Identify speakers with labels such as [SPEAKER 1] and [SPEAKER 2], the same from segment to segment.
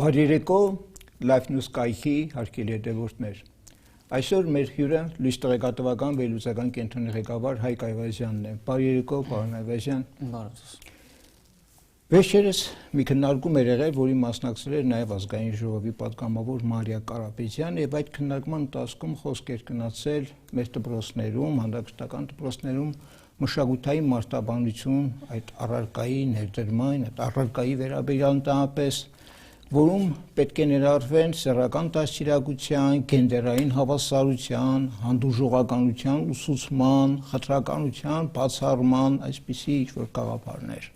[SPEAKER 1] Բարերեկո Life News կայքի հարգելի հետևորդներ։ Այսօր մեր հյուրը լույս տեղեկատվական վերլուծական կենտրոնի ղեկավար Հայկ Այվազյանն է։ Բարերեկո, պարոն Այվազյան։
[SPEAKER 2] Բարև։
[SPEAKER 1] Վերջերս մի քննարկում էր եղել, որի մասնակցել էր նաև ազգային ժողովի պատգամավոր Մարիա Կարապետյանը, եւ այդ քննարկման ընթացքում խոսք էր գնացել մեր դպրոցներում, հանրաքրթական դպրոցներում մշակութային մարդաբանություն, այդ առարկայի ներդրման, այդ առարկայի վերաբերյալ ընդհանրապես, որում պետք է ներառվեն սեռական դաստիարակության, գենդերային հավասարության, հանդուրժողականության, ուսուցման, խտրականության, բացառման, այսպիսի ինչ-որ գաղափարներ։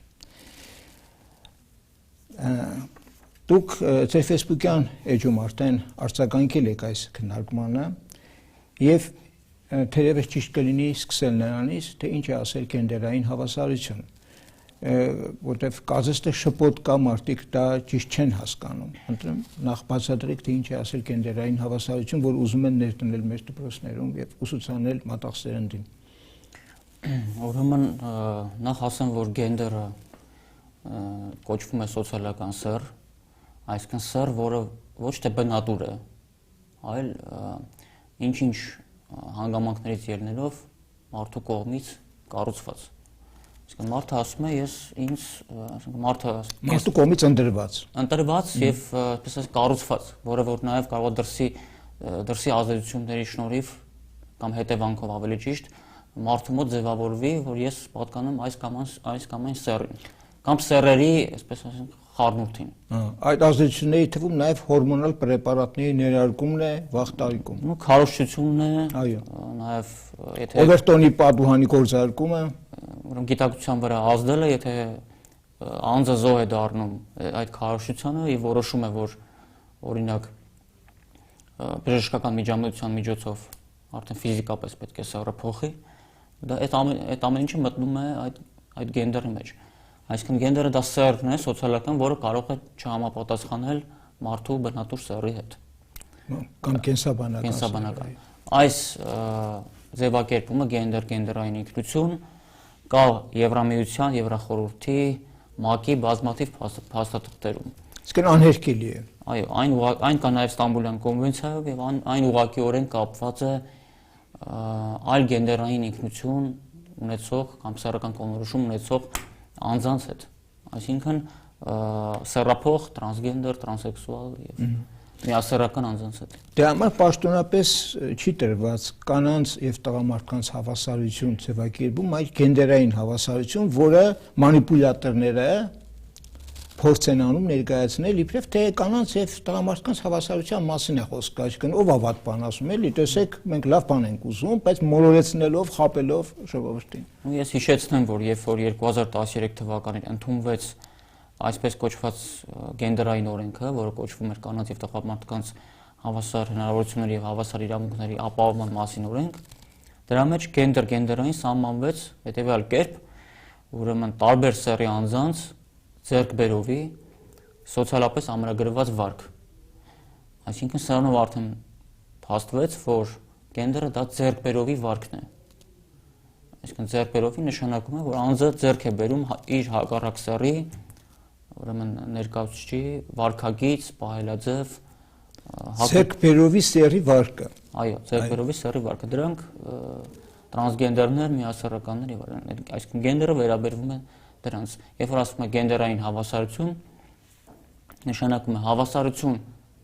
[SPEAKER 1] Դուք ձեր Facebook-յան էջում արդեն արձագանքել եք այս քննարկմանը եւ թերևս ճիշտ կլինի սկսել նրանից, թե ինչ է ասել գենդերային հավասարություն, որտեղ կարծես թե շփոթ կա, մարդիկ դա ճիշտ չեն հասկանում։ Ընտրեմ նախ բացատրեք, թե ինչ է ասել գենդերային հավասարություն, որ ուզում են ներդնել մեր դպրոցներում եւ ուսուցանել մատաղ սերնդին։
[SPEAKER 2] Ուրեմն նախ ասեմ, որ գենդերը կոչվում է սոցիալական սեռ, այսինքն սեռ, որը ոչ թե բնատուր է, այլ ինչ-ինչ հանգամանքներից ելնելով մարդու կողմից կառուցված։ Այսինքն մարդը ասում է, ես ինձ,
[SPEAKER 1] մարդու կողմից
[SPEAKER 2] ընտրված եւ այսպես ասած կառուցված, որը որ նաեւ կարող է դրսի ազդեցությունների շնորհիվ կամ հետևանքով ավելի ճիշտ մարդու մոտ ձևավորվի, որ ես պատկանում այս կամ այն սեռին կամ սեռերի, այսպես ասենք, խառնուրդին։
[SPEAKER 1] Այդ ազդեցությունների թվում նաև հորմոնալ պրեպարատների ներարկումն է վաղ տարիքում։
[SPEAKER 2] Ու քարոզչությունն է,
[SPEAKER 1] այո,
[SPEAKER 2] նաև եթե
[SPEAKER 1] օվերտոնի պատուհանի գործարկումը,
[SPEAKER 2] ուրեմն գիտակցության վրա ազդել է, եթե անձը զոհ է դառնում այդ քարոզչությանը եւ որոշում է, որ օրինակ բժշկական միջամտության միջոցով արդեն ֆիզիկապես պետք է սեռը փոխի, դա այդ ամեն ինչը մտնում է այդ գենդերի մեջ։ Այսինքն գենդերը դա սեռն է սոցիալական, որը կարող է չհամապատասխանել մարդու բնատուր սեռի հետ։
[SPEAKER 1] Կամ կենսաբանական։
[SPEAKER 2] Այս ձևակերպումը գենդերային ինքնություն կա Եվրամիության, Եվրախորհրդի, ՄԱԿ-ի բազմաթիվ փաստաթղթերում։
[SPEAKER 1] Իսկն անհերքելի է։
[SPEAKER 2] Այո, այն կա նաև Ստամբուլյան կոնվենցիայով եւ այն ուղղակիորեն կապված է այլ գենդերային ինքնություն ունեցող կամ սեռական կողմնորոշում ունեցող անձանց հետ, այսինքն սեռափող, տրանսգենդեր, տրանսեքսուալ եւ միասեռական անձանց հետ։
[SPEAKER 1] Դե համար պաշտոնապես չի տրված կանանց եւ տղամարդկանց հավասարություն ձևակերպում, այլ գենդերային հավասարություն, որը մանիպուլյատորները փորձ են անում ներկայացնել, իբրև թե կանանց եւ տղամարդկանց հավասարության մասին է խոսքը, այսինքն ով ավատ բան ասում էլի, տեսեք, մենք լավ բան ենք ուզում, բայց մոլորեցնելով, խապելով ժողովրդին։
[SPEAKER 2] Ու ես հիշեցնեմ, որ երբ որ 2013 թվականին ընդունվեց այսպես կոչված գենդերային օրենքը, որը կոչվում էր կանանց եւ տղամարդկանց հավասար հնարավորությունների եւ հավասար իրավունքների ապահովման մասին օրենք, դրա մեջ գենդերային սահմանվեց հետեւյալ կերպ, ուրեմն տարբեր սեռի անձանց ձեռքբերովի սոցիալապես ամրագրված վարկ։ Այսինքն սրանով արդեն փաստվեց, որ գենդերը դա ձեռքբերովի վարկն է։ Այսինքն ձեռքբերովի նշանակում է, որ անձը ձեռք է բերում իր հակառակ սեռի, ուրեմն ներկայացուցիչի վարքագիծ, պահելաձև,
[SPEAKER 1] ձեռքբերովի սեռի վարկը։
[SPEAKER 2] Այո, ձեռքբերովի սեռի վարկը։ Դրանք տրանսգենդերներ, միասեռականներ եւ այլն։ Այսինքն գենդերը վերաբերվում է դրանց։ Երբ որ ասում է գենդերային հավասարություն, նշանակում է հավասարություն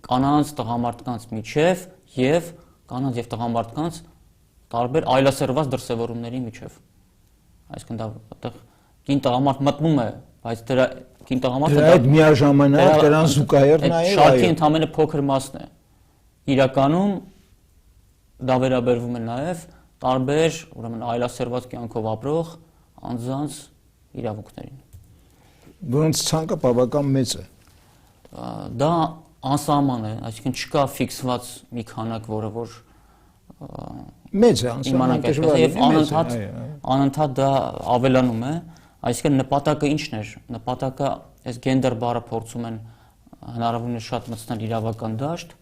[SPEAKER 2] կանանց, տղամարդկանց միջև եւ կանանց եւ տղամարդկանց տարբեր այլասեռված դրսևորումների միջև։ Այսինքն դա այդտեղ կին տղամարդ մտնում է, բայց դրա կին տղամարդը
[SPEAKER 1] դա միաժամանակ դրան զուգահեռ նայել,
[SPEAKER 2] շարքի ընդամենը փոքր մասն է։ Իրականում դա վերաբերվում է նաեւ տարբեր, ուրեմն այլասեռված կյանքով ապրող անձանց իրավունքներին,
[SPEAKER 1] որոնց ցանկը բավական մեծ է։
[SPEAKER 2] Դա անսահման է, այսինքն չկա ֆիքսված մի քանակ, որը որ
[SPEAKER 1] մեծ է, անսահման դժվար է,
[SPEAKER 2] եւ անընդհատ դա ավելանում է, այսինքն նպատակը ինչն էր։ Նպատակը այս գենդեր բառը փորձում են հնարավորինս շատ մտցնել իրավական դաշտ,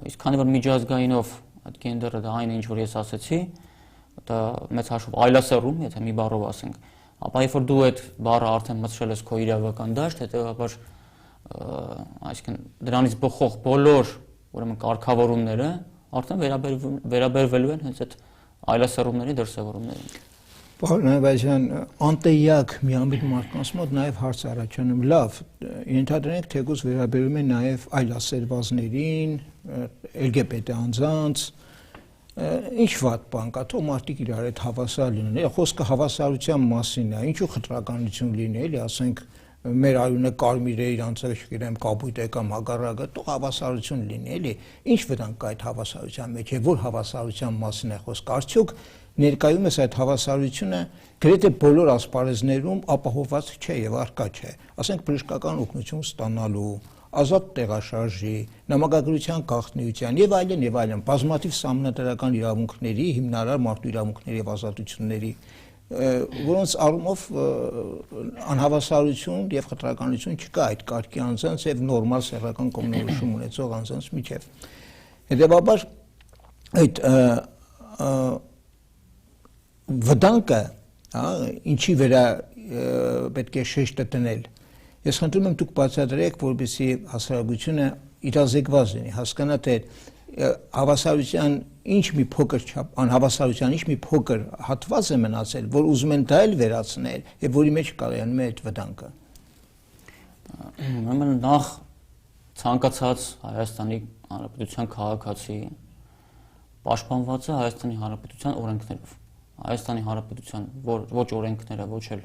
[SPEAKER 2] իսկ քանի որ միջազգայինով այդ գենդերը դա այն է, ինչ որ ես ասեցի, դա մեծ հաշվով այլասեռում, եթե մի բառով ասենք, ապա երբ որ դու այդ բառը արդեն մտցրել ես քո իրավական դաշտ, հետեւաբար այսինքն դրանից բխող բոլոր ուրեմն կարգավորումները արդեն վերաբերվելու են հենց այդ այլասեռումների դրսևորումներին։
[SPEAKER 1] Պարոն Նավազյան, անտեյակ միամիտ մարդկանց մոտ նաև հարց առաջանում, լավ, ենթադրենք թեկուզ վերաբերում է նաև այլասերվածներին, LGBT անձանց, ինչ վատ բան կա, թող մարդիկ իրար հետ հավասար լինեն, խոսքը հավասարության մասին է, ինչու խտրականություն լինի, էլի, ասենք մեր արյունը կարմիր է, իրանց չգիտեմ կապույտ է կամ հակառակը, թող հավասարություն լինի, էլի, ինչ վտանգ կա այդ հավասարության մեջ, որ հավասարության մասին է խոսքը, արդյոք ներկայումս այդ հավասարությունը գրեթե բոլոր ասպարեզներում ապահովված չէ եւ առկա չէ, ասենք բժշկական օգնություն ստանալու, ազատ տեղաշարժի, նամակագրության գաղտնիության եւ այլն, բազմաթիվ սահմանադրական իրավունքների, հիմնարար մարդու իրավունքների եւ ազատությունների, որոնց առումով անհավասարություն եւ խտրականություն չկա այդ կարգի անձանց եւ նորմալ սեռական կողմնորոշում ունեցող անձանց միջեւ։ Հետեւաբար այդ վտանգը, ինչի վրա պետք է շեշտը դնել, ես խնդրում եմ դուք բացատրեք, որպեսզի հասարակությունը իրազեկված լինի, հասկանա թե հավասարության ինչ մի փոքր չափ անհավասարության ինչ մի փոքր հատված է մնացել, որ ուզում են դա էլ վերացնել եւ որի մեջ կայանում է այդ վտանգը։
[SPEAKER 2] Ուրեմն նախ ցանկացած Հայաստանի Հանրապետության քաղաքացի պաշտպանված է Հայաստանի Հանրապետության օրենքներով։ Հայաստանի Հանրապետության ոչ օրենքները, ոչ էլ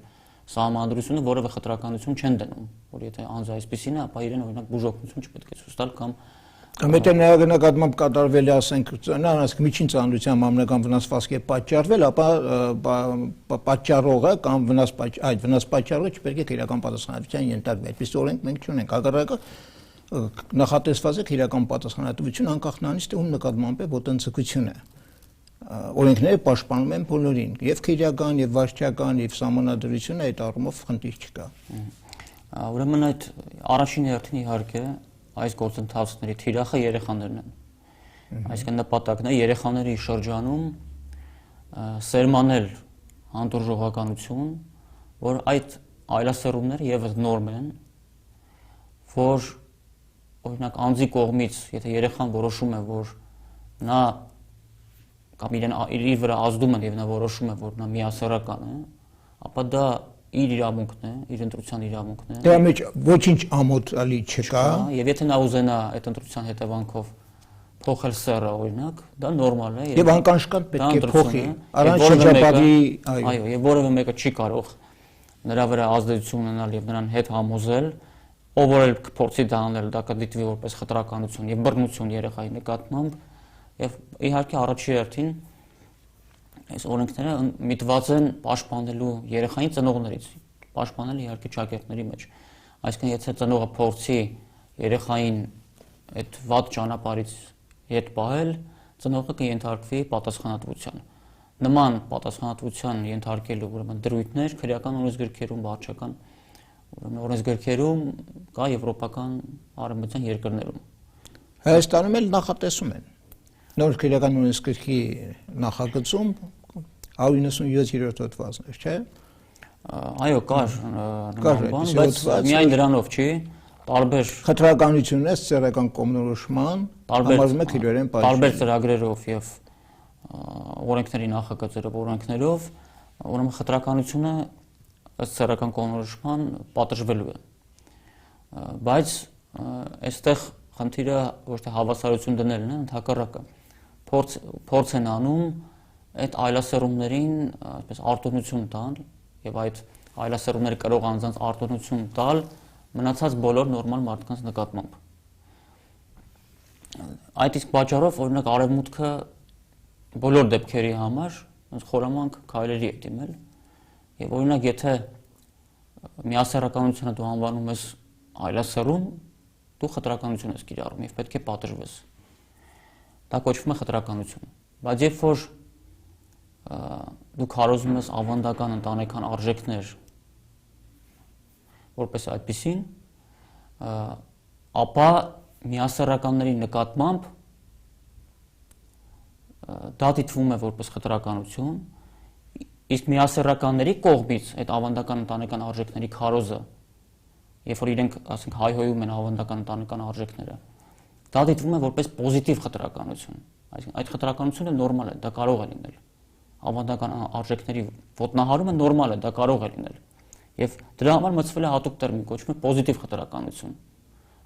[SPEAKER 2] Սահմանադրությունը որևէ խտրականություն չեն դնում, որ եթե անձը այսպեսին է, ապա իրեն օրինակ բուժօգնություն չպետք է ցույց տալ կամ
[SPEAKER 1] եթե նրա նկատմամբ կատարվել է, ասենք, նրանց միջին ծանրության ամենական վնասվածքի է պատճառվել, ապա պատճառողը կամ վնաս պատճառողը չպետք է քրեական պատասխանատվության ենթարկվի։ Այդպես օրենք մենք չունենք։ Հակառակը նախատեսված է քրեական պատասխանատվություն անկախ նրանից, թե ում նկատմամբ է ոտնձգությունը։ Օրենքները պաշտպանում են բոլորին, եւ քրեական, եւ վարչական, եւ սահմանադրությունը այդ առումով խնդիր չկա։
[SPEAKER 2] Ուրեմն այդ առաջին հերթին իհարկե այս գործընթացների թիրախը երեխաներն են։ Այսինքն նպատակն է երեխաների շրջանում սերմանել հանդուրժողականություն, որ այդ այլասեռումները եւս նորմ են, որ օրինակ անձի կողմից, եթե երեխան որոշում է, որ նա կամ իր վրա ազդում են եւ նա որոշում է, որ նա միասեռական է, ապա դա իր իրավունքն է, իր ընտրության իրավունքն է։
[SPEAKER 1] Դրա մեջ ոչինչ ամոթալի չկա,
[SPEAKER 2] եւ եթե նա ուզենա այդ ընտրության հետևանքով փոխել սեռը, օրինակ, դա նորմալ է
[SPEAKER 1] եւ անկանշկան պետք է փոխի, առանց շրջապատի,
[SPEAKER 2] այո, եւ որևէ մեկը չի կարող նրա վրա ազդեցություն ունենալ եւ նրան հետ համոզել, ով որ փորձի դա անել, դա կդիտվի որպես խտրականություն եւ բռնություն երեխայի նկատմամբ եւ իհարկե առաջի հերթին այս օրենքները միտված են պաշտպանելու երեխային ծնողներից, պաշտպանել իհարկե ճակերտների մեջ։ Այսինքն եթե ծնողը փորձի երեխային այդ վատ ճանապարհից հետ պահել, ծնողը կենթարկվի պատասխանատվության։ Նման պատասխանատվության ենթարկելու ուրեմն դրույթներ քրեական օրենսգրքերում, վարչական ուրեմն օրենսգրքերում կա եվրոպական արևմտյան երկրներում։
[SPEAKER 1] Հայաստանում էլ նախատեսում են։ Նոր քրեական օրենսգրքի նախագծում 197-րդ հոդվածներ, չէ՞։
[SPEAKER 2] Այո, կար նման բան, բայց միայն դրանով չի, տարբեր
[SPEAKER 1] խտրականությունն է սեռական կողմնորոշման համարվում է քրեական պատժի։
[SPEAKER 2] Տարբեր ծրագրերով եւ օրենքների նախագծերով, օրենքներով, ուրեմն խտրականությունը ըստ սեռական կողմնորոշման պատժվելու է։ Բայց այստեղ խնդիրը ոչ թե հավասարություն դնելն է, ընդհակառակը փորձ են անում այդ այլասեռումներին այսպես արտոնություն տալ եւ այդ այլասեռումները կրող անձանց արտոնություն տալ մնացած բոլոր նորմալ մարդկանց նկատմամբ։ Այդ իսկ պատճառով օրինակ արևմուտքը բոլոր դեպքերի համար խորամանկ քայլերի է դիմել եւ օրինակ եթե միասեռականությունը դու անվանում ես այլասեռում, դու խտրականություն ես կիրառում եւ պետք է պատժվես։ Դա կոչվում է խտրականություն։ Բայց երբ որ դու քարոզում ես ավանդական ընտանեկան արժեքներ որպես այդպիսին, ապա միասեռականների նկատմամբ դա դիտվում է որպես խտրականություն, իսկ միասեռականների կողմից այդ ավանդական ընտանեկան արժեքների քարոզը երբ որ իրենք, ասենք, հայհոյում են ավանդական ընտանեկան արժեքները, դա դիտվում է որպես պոզիտիվ խտրականություն։ Այսինքն այդ խտրականությունը նորմալ է, դա կարող է լինել։ Ավանդական արժեքների ոտնահարումը նորմալ է, դա կարող է լինել։ Եվ դրա համար մտցվել է հատուկ տերմին, կոչվում է պոզիտիվ խտրականություն։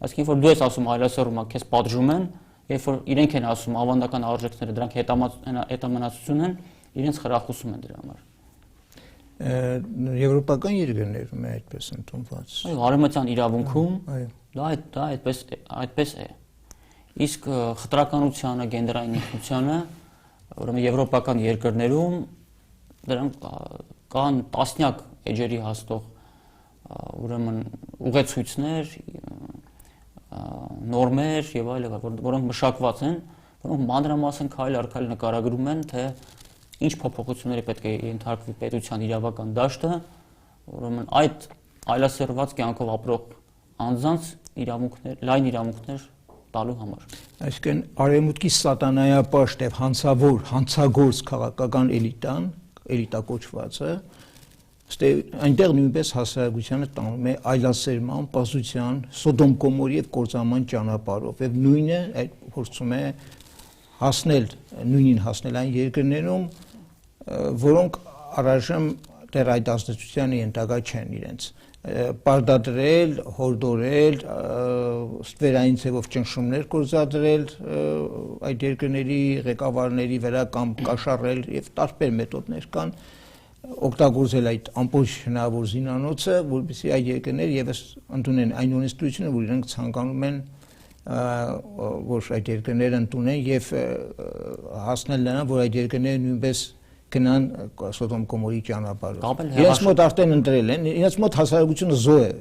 [SPEAKER 2] Այսինքն, երբ որ դու ես ասում այլասերումը, քեզ պատժում են, երբ որ իրենք են ասում ավանդական արժեքները, դրանք հետամնացություն են, իրենց խրախուսում են դրա համար։
[SPEAKER 1] Եվրոպական երկրներում է այդպես ընդունված։
[SPEAKER 2] Այո, արևմտյան իրավունքում դա այդպես է։ Իսկ խտրականությանը, գենդերային ինքնությանը, ուրեմն եվրոպական երկրներում դրանք կան տասնյակ էջերի հաստող ուրեմն ուղեցույցներ, նորմեր եւ այլն, որոնք մշակված են, որոնք մանրամասն քայլ առ քայլ նկարագրում են, թե ինչ փոփոխությունների պետք է ենթարկվի պետության իրավական դաշտը, ուրեմն այդ այլասերված կյանքով ապրող անձանց իրավունքներ, լայն իրավունքներ տալու համար։
[SPEAKER 1] Այսինքն արևմուտքի սատանայապաշտ եւ հանցագործ քաղաքական էլիտա կոչվածը, այնտեղ նույնպես հասարակությանը տանում է այլասերման, պասության, Սոդոմ Գոմորի եւ կործանման ճանապարհով եւ նույնը այդ փորձում է նույնին հասնել այն երկրներում, որոնք առայժմ դեռ այդ ազդեցությանը ենթակա չեն իրենց պարտադրել, հորդորել, ստվերային ձևով ճնշումներ գործադրել այդ երկրների ղեկավարների վրա կամ կաշառել եւ տարբեր մեթոդներ կան օգտագործել այդ ամբողջ հնարավոր զինանոցը, որպեսզի այդ երկրները եւս ընդունեն այն օրենսդրությունը, որ իրենք ցանկանում են որ այդ երկրները ընդունեն եւ հասնել նրան, որ այդ երկրները նույնպես գնան Սոդոմ Գոմորի ճանապարհով։ Իրենց մոտ արդեն ընտրել են, իրենց մոտ հասարակությունը զոհ է։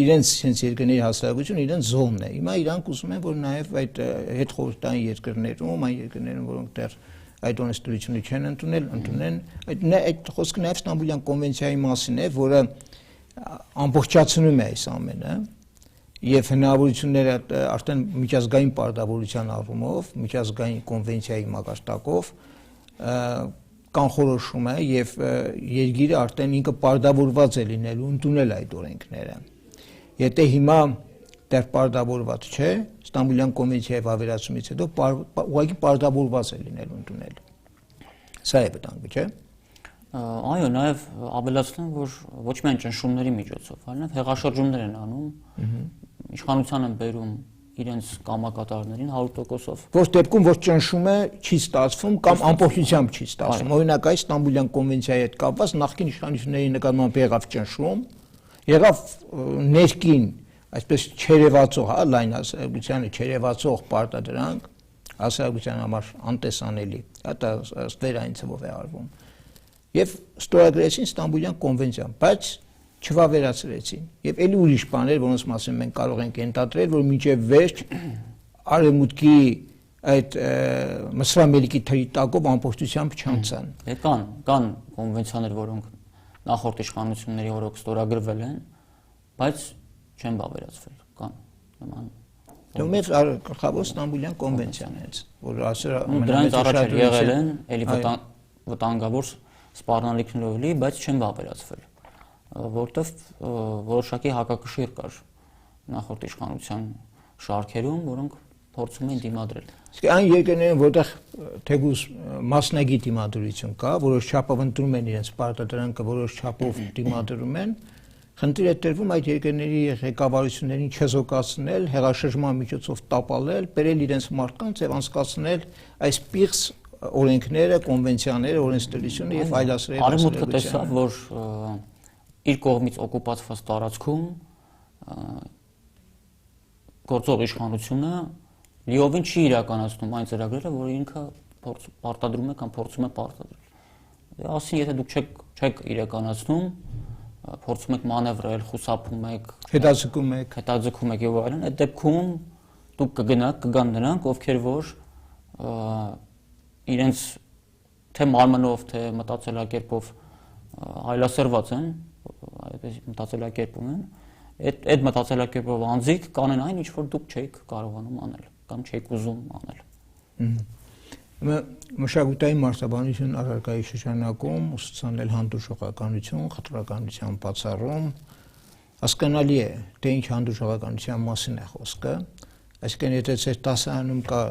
[SPEAKER 1] Իրենց երկրների հասարակությունը իրենց զոհն է։ Հիմա իրանք ուզում են, որ նաեւ այդ հետխորհրդային երկրներում, այն երկրներում, որոնք դեռ այդ օրենսդրությունը չեն ընդունեն, այդ խոսքը նաեւ Ստամբուլյան կոնվենցիայի մասին է, որը ամբողջացնում է այս ամենը եւ հնարավորությունները արդեն միջազգային պարտավորության առումով, միջազգային կոնվենցիայի մակարդակով կանխորոշում է եւ երկիրը արդեն ինքը պարտավորված է լինելու ընդունել այդ օրենքները։ Եթե հիմա դեռ պարտավորված չէ, Ստամբուլյան կոնվենցիայի վավերացումից հետո ուղղակի պարտավորված է լինելու ընդունել։ Սա է վտանգը, չէ՞։
[SPEAKER 2] Այո, նաեւ ավելացնեմ, որ ոչ միայն ճնշումների միջոցով, այլ նաեւ հեղաշրջումներ են անում, իշխանության են բերում իրենց կամակատարներին 100%-ով։
[SPEAKER 1] Որ դեպքում որ ճնշումը չի ստացվում կամ ամբողջությամբ չի ստացվում։ Օրինակ այս Ստամբուլյան կոնվենցիայի հետ կապված նախկին իշխանությունների նկատմամբ եղավ ճնշում, եղավ ներքին, այսպես չերևացող, լայն հասարակությանը չերևացող պարտադրանք, հասարակության համար անտեսանելի, դա ստվերային ձևով է արվում։ Եվ ստորագրեցին Ստամբուլյան կոնվենցիան, բայց չվավերացրեցին։ Եվ ելի ուրիշ բաներ, որոնց մասին մենք կարող ենք ենթադրել, որ մինչև վերջ արևմուտքի այդ մսվամելիքի թրի տակով ամբողջությամբ չանցան։
[SPEAKER 2] Կան կոնվենցիաներ, որոնք նախորդ իշխանությունների օրոք ստորագրվել են, բայց չեն վավերացվել, կան նման։
[SPEAKER 1] Դու մեծ գլխավոր Ստամբուլյան կոնվենցիան է, որ
[SPEAKER 2] դրանից առաջ եղել են, ելի վտանգավոր սպառնալիքներով լի, բայց չեն վավերացվել, որտեղ որոշակի հակակշիռ կար նախորդ իշխանության շարքերում, որոնք փորձում էին դիմադրել։
[SPEAKER 1] Իսկ այն երկրներում, որտեղ թեկուզ մասնագետ դիմադրություն կա, որոշ չափով ընտրում են իրենց պարտադրանքը, որոշ չափով դիմադրում են, խնդիր է տրվում այդ երկրների ղեկավարություններին չեզոքացնել, հեղաշրջման միջոցով տապալել, բերել իրենց մարդկանց եւ անցկացնել այս պիղծ օրենքները, կոնվենցիաները, օրենսդրությունը եւ այլասերել։
[SPEAKER 2] Արևմուտքը տեսավ, որ իր կողմից օկուպացված տարածքում գործող իշխանությունը լիովին չի իրականացնում այն ծրագրերը, որ ինքը պարտադրում է կամ փորձում է պարտադրել։ Ասին, եթե դուք չեք իրականացնում, փորձում եք մանևրել, խուսափում եք, հետաձգում եք եւ այլն, այդ դեպքում դուք կգան նրանք, ովքեր որ իրենց թե մարմնով, թե մտածելակերպով այլասերված են, այդպես մտածելակերպում են, այդ մտածելակերպով անձիկ կանեն այն, ինչ որ դուք չեք կարողանում անել կամ չեք ուզում անել։
[SPEAKER 1] Մշակութային մարդաբանություն առարկայի շրջանակում ուսուցանել հանդուրժողականություն, խտրականության բացառում, Հասկանալի է, թե ինչ հանդուրժողականության մասին է խոսքը, այսինքն եթե ձեր դասարանում կա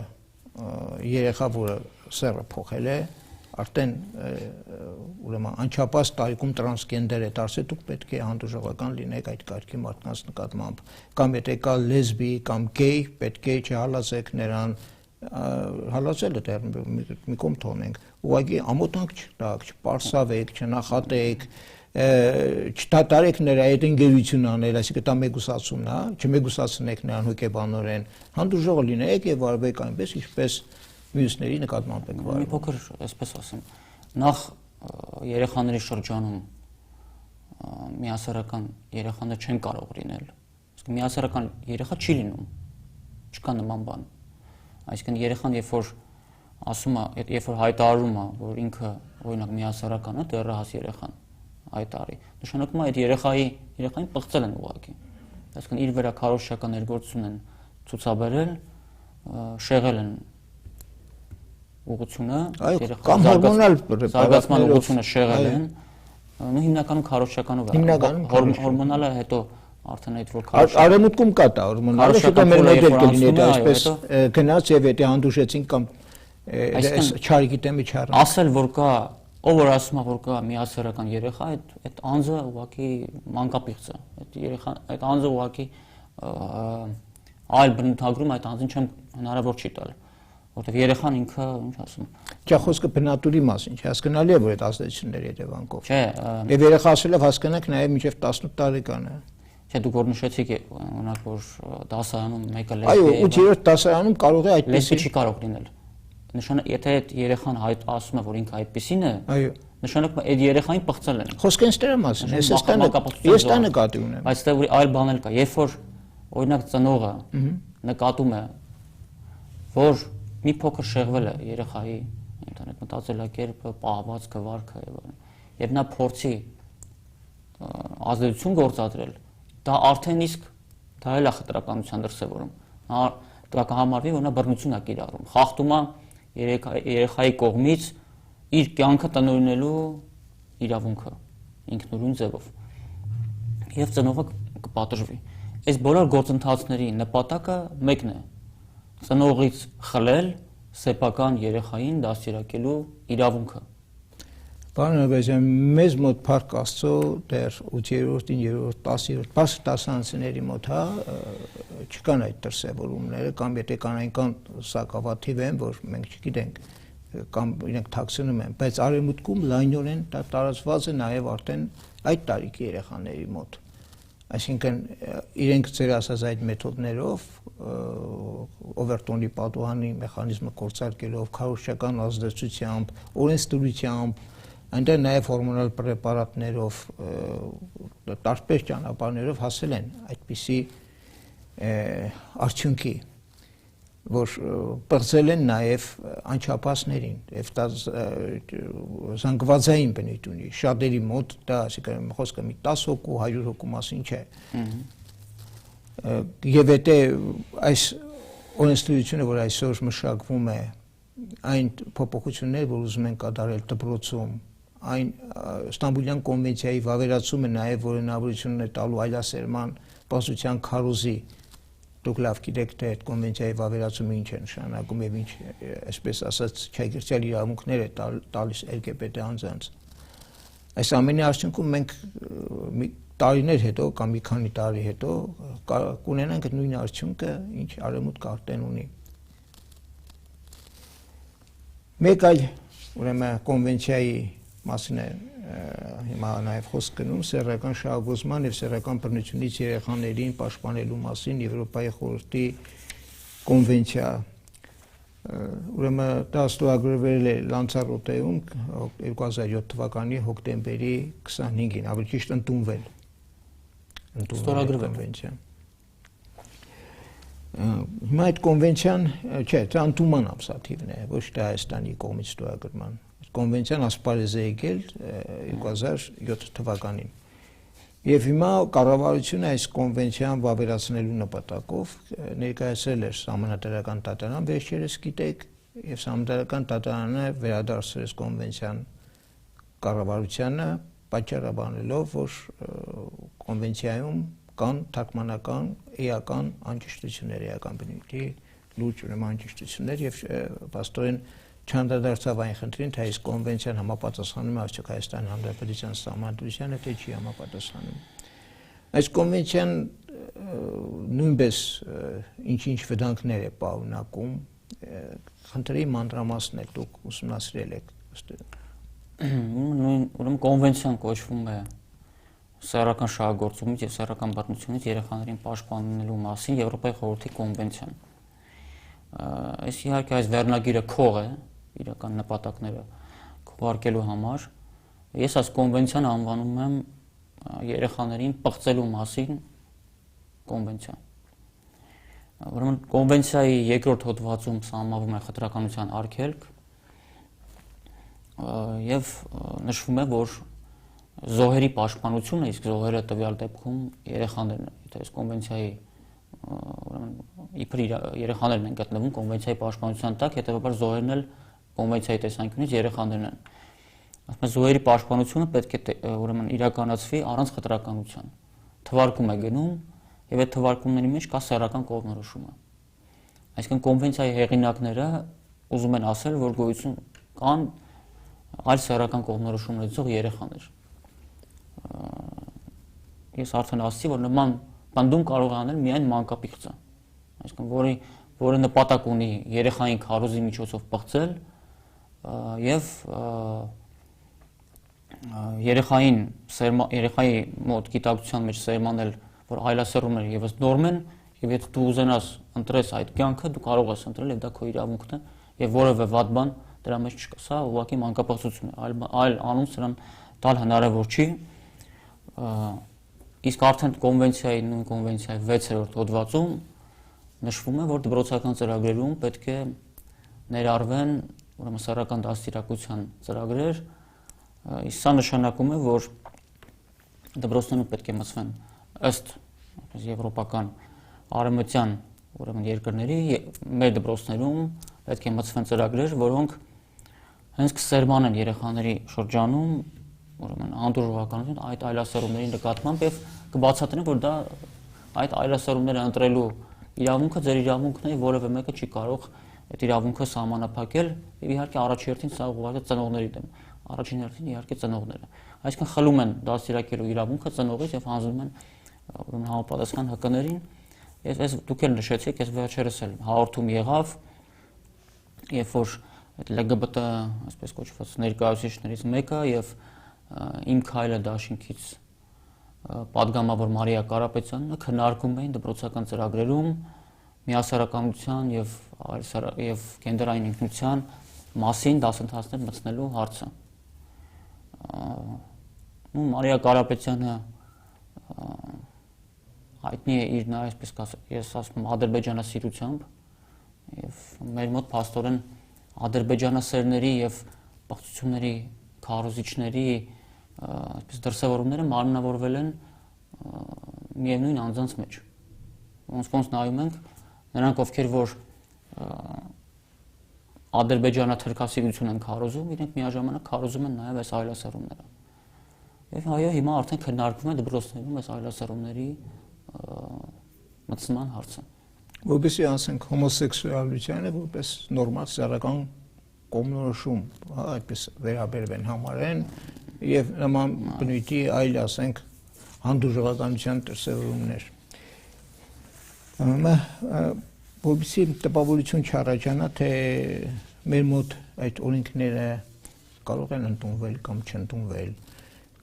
[SPEAKER 1] երեխա, որը սեռը փոխել է, արդեն ուրեմն անչափահաս տարիքում տրանսգենդեր է դարձել, դուք պետք է հանդուրժողական լինեք այդ կարգի մարդկանց նկատմամբ, կամ եթե կա լեսբի կամ գեյ, պետք է չհալածեք նրան, հալածելը դեռ մի կողմ թողնենք, ուղղակի ամոթանք չտաք, չպարսավեք, չնախատեք, չդատարեք նրա հետ ընկերություն անել, այսինքն դա մեգուսացումն է, չմեգուսացնեք նրան հոգեբանորեն, հանդուրժող լինեք եւ վարվեք այնպես, ինչպես մյուսների նկատմամբ եք վարվում։
[SPEAKER 2] Մի փոքր այսպես ասեմ, նախ երեխաների շրջանում միասեռական երեխաներ չեն կարող լինել, իսկ միասեռական երեխա չի լինում, չկա նման բան, այսինքն երեխան երբ որ ասում է, երբ որ հայտարարում է, որ ինքը օրինակ միասեռական է, դեռահաս երեխան հայտարարի, նշանակում է այդ երեխային պղծել են ուղղակի, այսինքն իր վրա քարոզչական ներգործություն են ցուցաբերել, շեղել են ուղղությունը,
[SPEAKER 1] կամ հորմոնալ
[SPEAKER 2] զարգացման ուղղությունը շեղել են, հիմնականում քարոզչականով է, հորմոնալը հետո արդեն այդ որ
[SPEAKER 1] արևմուտքում կա դա հորմոնալը, շուտով մեր մոդել կլինի դա այսպես գնաց եւ եթե հանդուրժեցին կամ չարիքի տեմը չառան։
[SPEAKER 2] Ասել որ կա, ով որ ասում է որ կա միասեռական երեխա, այդ անձը ուղղակի մանկապիղծ է, այդ անձը ուղղակի այլ բնութագրում այդ անձին չեմ հնարավոր չի տալ, որտեղ երեխան ինքը ինչ ասում։
[SPEAKER 1] Չէ, խոսքը բնատուրի մասին չէ, հասկանալի է որ այդ ազդեցությունների հետևանքով։
[SPEAKER 2] Չէ,
[SPEAKER 1] եւ երեխա ասելով հասկանանք նաեւ մինչեւ 18 տարեկան է։
[SPEAKER 2] Չէ, դուք որ նշեցիք օրինակ որ դասարանում մեկը
[SPEAKER 1] լեսբի է։ Այո, 8-րդ դասարանում կարող է այդպես
[SPEAKER 2] լեսբի չի կարող լինել։ Նշանակում եթե այդ երեխան ասում է որ ինքը այդպեսին է, այո, նշանակում է այդ երեխային պղծել են։
[SPEAKER 1] Խոսքը ինձ դրա մասին է, ես դա նկատի ունեմ։
[SPEAKER 2] Բայց դա այլ բան էլ կա, երբ որ օրինակ ծնողը նկատում է, որ մի փոքր շեղվել է երեխայի ինտերնետ մտածելակերպը, պահվածքը, վարքը եւ այլն, եւ նա փորձի ազդեցություն գործադրել, դա արդեն իսկ դա էլ է խտրականության դրսևորում։ Դա կհամարվի, որ նա բռնություն է կիրառում, խախտում է երեխայի կողմից իր կյանքը տնօրինելու իրավունքը ինքնուրույն ձևով եւ ծնողը կպատժվի։ Այս բոլոր գործընթացների նպատակը մեկն է՝ ծնողից խլել սեփական երեխային դաստիարակելու իրավունքը։
[SPEAKER 1] Պարոն Աբազյան, մեզ մոտ փառք Աստծո դեռ 8-րդ, 9-րդ, 10-րդ դասարանցիների մոտ չկան այդ դրսևորումները, կամ եթե կան այնքան սակավաթիվ են, որ մենք չգիտենք, կամ իրենք թաքցնում են, բայց արևմուտքում լայնորեն դա տարածված է նաև արդեն այդ տարիքի երեխաների մոտ։ Այսինքն իրենք ձեր ասած այդ մեթոդներով օվերտոնի պատուհանի մեխանիզմը կործարկելով, քարոզչական ազդեցությամբ, օրենսդրությամբ, այնտեղ նաև հորմոնալ պրեպարատներով, տարբեր ճանապարհներով հասել են այդպիսի արդյունքի, որ պղծել են նաև անչափահասներին, եւ դա զանգվածային բնույթ ունի, շատերի մոտ դա, այսինքն խոսքը մի 10 հոգու, 100 հոգու մասին չէ։ Եվ եթե այս օրենսդրությունը, որ այսօր մշակվում է, այն փոփոխությունները, որ ուզում են կատարել դպրոցում, այն Ստամբուլյան կոնվենցիայի վավերացումը նաև որ հնարավորություն է տալու այլասերման պաշտության քարոզի, դուք լավ գիտեք, թե այդ կոնվենցիայի վավերացումը ինչ է նշանակում եւ ինչ, այսպես ասած, չայգրտյալ իրավունքներ է տալիս LGBT անձանց։ Այս ամենի արդյունքում մենք մի տարիներ հետո կամ մի քանի տարի հետո կունենանք այդ նույն արդյունքը, ինչ արևմուտքը արդեն ունի։ Մեկ այլ, ուրեմն կոնվենցիայի մասին է հիմա նաև խոսք գնում, սեռական շահագործման եւ սեռական բռնությունից երեխաներին պաշտպանելու մասին Եվրոպայի խորհրդի կոնվենցիա, ուրեմն դա ստորագրվել է Լանցարոտեում 2007 թվականի հոկտեմբերի 25-ին, ավելի ճիշտ ընդունվել կոնվենցիան։ Հիմա այդ կոնվենցիան, չէ, դա ընդունման ամսաթիվն է, ոչ թե Հայաստանի կողմից ստորագրման։ Կոնվենցիան ասպարեզ է եկել 2007 թվականին։ Եվ հիմա կառավարությունը այս կոնվենցիան վավերացնելու նպատակով ներկայացրել էր Սահմանադրական դատարան, վերջերս գիտեք, եւ Սահմանադրական դատարանը վերադարձրեց կոնվենցիան կառավարությանը, պատճառաբանելով, որ կոնվենցիայում կան թարգմանական, էական անճշտություններ, էական բնույթի լուրջ անճշտություններ եւ փաստորեն չանդրադարձավ այն խնդրին, թե այս կոնվենցիան համապատասխանում է արդյոք Հայաստանի Հանրապետության Սահմանադրությանը, թե չի համապատասխանում։ Այս կոնվենցիան նույնպես ինչ-ինչ վտանգներ է պարունակում, խնդրի մանրամասն եք դուք ուսումնասիրել եք ըստ
[SPEAKER 2] ուրեմն կոնվենցիան կոչվում է սեռական շահագործումից եւ սեռական պատմությունից երեխաներին պաշտպանելու մասին Եվրոպայի խորհրդի կոնվենցիան։ Այս իհարկե այս վերնագիրը քող է իրական նպատակները քողարկելու համար։ Ես այս կոնվենցիան անվանում եմ երեխաներին պղծելու մասին կոնվենցիա։ Ուրեմն կոնվենցիայի երկրորդ հոդվածում սահմանվում է խտրականության արգելք եւ նշվում է, որ զոհերի պաշտպանությունը, իսկ զոհերը տվյալ դեպքում երեխաներն են, եթե այս կոնվենցիայի ուրեմն իբր երեխաներն են գտնվում կոնվենցիայի պաշտպանության տակ, հետեւաբար զոհերն էլ կոնվենցիայի տեսանկյունից երեխաներն են։ Ասում են զոհերի պաշտպանությունը պետք է ուրեմն իրականացվի առանց խտրականության։ Թվարկում է գնում եւ այդ թվարկումների մեջ կա սեռական կողմնորոշումը։ Այսինքն կոնվենցիայի հեղինակները ուզում են ասել, որ գոյություն կան այլ սեռական կողմնորոշում ունեցող երեխաներ։ Ես արդեն ասացի, որ նման բանդում կարող է անել միայն մանկապիղծը, այսինքն որը նպատակ ունի երեխային քարոզի միջոցով պղծել եւ երեխայի մոտ գիտակցության մեջ սերմանել, որ այլասեռումները եւս նորմ են եւ եթե դու ուզենաս ընտրես այդ կյանքը, դու կարող ես ընտրել եւ դա քո իրավունքն է եւ որևէ վատ բան դրա մեջ չկա։ Սա ուղղակի մանկապղծություն է, այլ անուն սրան տալ հնարավոր չի։ Իսկ արդեն կոնվենցիայի նույն կոնվենցիայի 6-րդ հոդվածում նշվում է, որ դպրոցական ծրագրերում պետք է ներառվեն ուրեմն սեռական դաստիարակության ծրագրեր, իսկ սա նշանակում է, որ դպրոցներում պետք է մտցվեն ըստ եվրոպական արևմտյան ուրեմն երկրների մեր դպրոցներում պետք է մտցվեն ծրագրեր, որոնք հենց կսերմանեն երեխաների շրջանում ուրեմն հանդուրժողականություն այդ այլասեռումների նկատմամբ եւ կբացատրեն, որ դա այդ այլասեռումները ընտրելու իրավունքը ձեր իրավունքն է, որևէ մեկը չի կարող այդ իրավունքը սահմանափակել եւ իհարկե առաջին հերթին սա ուղղված է ծնողների դեմ։ Առաջին հերթին իհարկե ծնողները։ Այսինքն խլում են դաստիարակելու իրավունքը ծնողից եւ հանձնում են ուրեմն համապատասխան ՀԿ-ներին։ Ես այս դուք էլ նշեցիք, ես վերջերս էլ հաղորդում եղավ, երբ որ այդ LGBT, այսպես կոչված ներկայացուցիչներից մեկը եւ իմ քայլը դաշինքից պատգամավոր Մարիա Կարապետյանն քննարկում էին դպրոցական ծրագրերում միասեռականության եւ գենդերային ինքնության մասին դասընթացներ մտցնելու հարցը։ Մարիա Կարապետյանը հայտնի է իր նա այսպես ես ասում ադրբեջանասիրությամբ եւ մեր մոտ փաստորեն ադրբեջանասերների եւ պղծությունների քարոզիչների այսպես դրսևորումները մարմնավորվել են միևնույն անձանց մեջ։ Ոնց նայում ենք նրանք ովքեր որ ադրբեջանաթրքասիրություն են քարոզում, իրենք միաժամանակ քարոզում են նաեւ այս այլասեռումները։ Եվ այո, հիմա արդեն քննարկվում է դպրոցներում այս այլասեռումների մտցման հարցը։
[SPEAKER 1] Որպեսզի ասենք հոմոսեքսուալությանը որպես նորմալ սեռական կողմնորոշում, այդպես վերաբերվեն համարեն եւ նման բնույթի այլ ասենք հանդուրժողականության դրսևորումներ։ Որպեսզի տպավորություն չառաջանա, թե մեր մոտ այդ օրենքները կարող են ընդունվել կամ չընդունվել,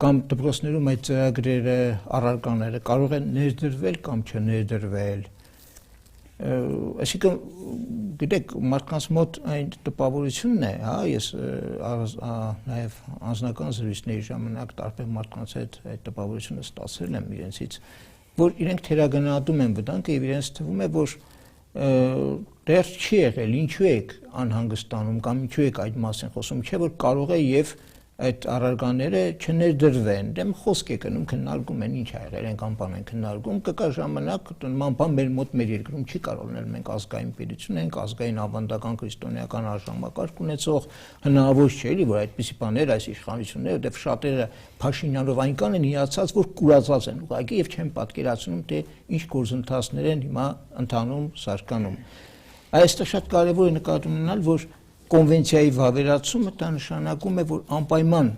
[SPEAKER 1] կամ դպրոցներում այդ ծրագրերը, առարկաները կարող են ներդրվել կամ չներդրվել։ Այսինքն, գիտեք, մարդկանց մոտ այն տպավորությունն է, հա, ես նաև անձնական զրույցների ժամանակ տարբեր մարդկանց հետ այդ տպավորությունը ստացել եմ իրենցից, որ իրենք թերագնահատում են վտանգը եւ իրենց թվում է, որ դեռ չի եղել, ինչու եք անհանգստանում կամ ինչու եք այդ մասին խոսում, չէ՞ որ կարող է եւ այդ առարկաները չներդրվեն, դեմ խոսք է գնում, քննարկում են, ինչ ա եղել, այնքան բան են քննարկում, կգա ժամանակ, նման բան մեր մոտ մեր երկրում չի կարող լինել, մենք ազգային պետություն ենք, ազգային ավանդական քրիստոնեական արժանապատվական ունեցող, հնարավոր չէ, որ այդպիսի բաներ այս իշխանությունները, դեպ շատերը Փաշինյանով այնքան են հիացած, որ կուրացած են ուղղակի եւ չեն պատկերացնում, թե ինչ գործընթացներ են հիմա ընթանում, սարկանում։ Այստեղ շատ կարևոր է նկատի ունենալ, որ կոնվենցիայի վավերացումը դա նշանակում է, որ անպայման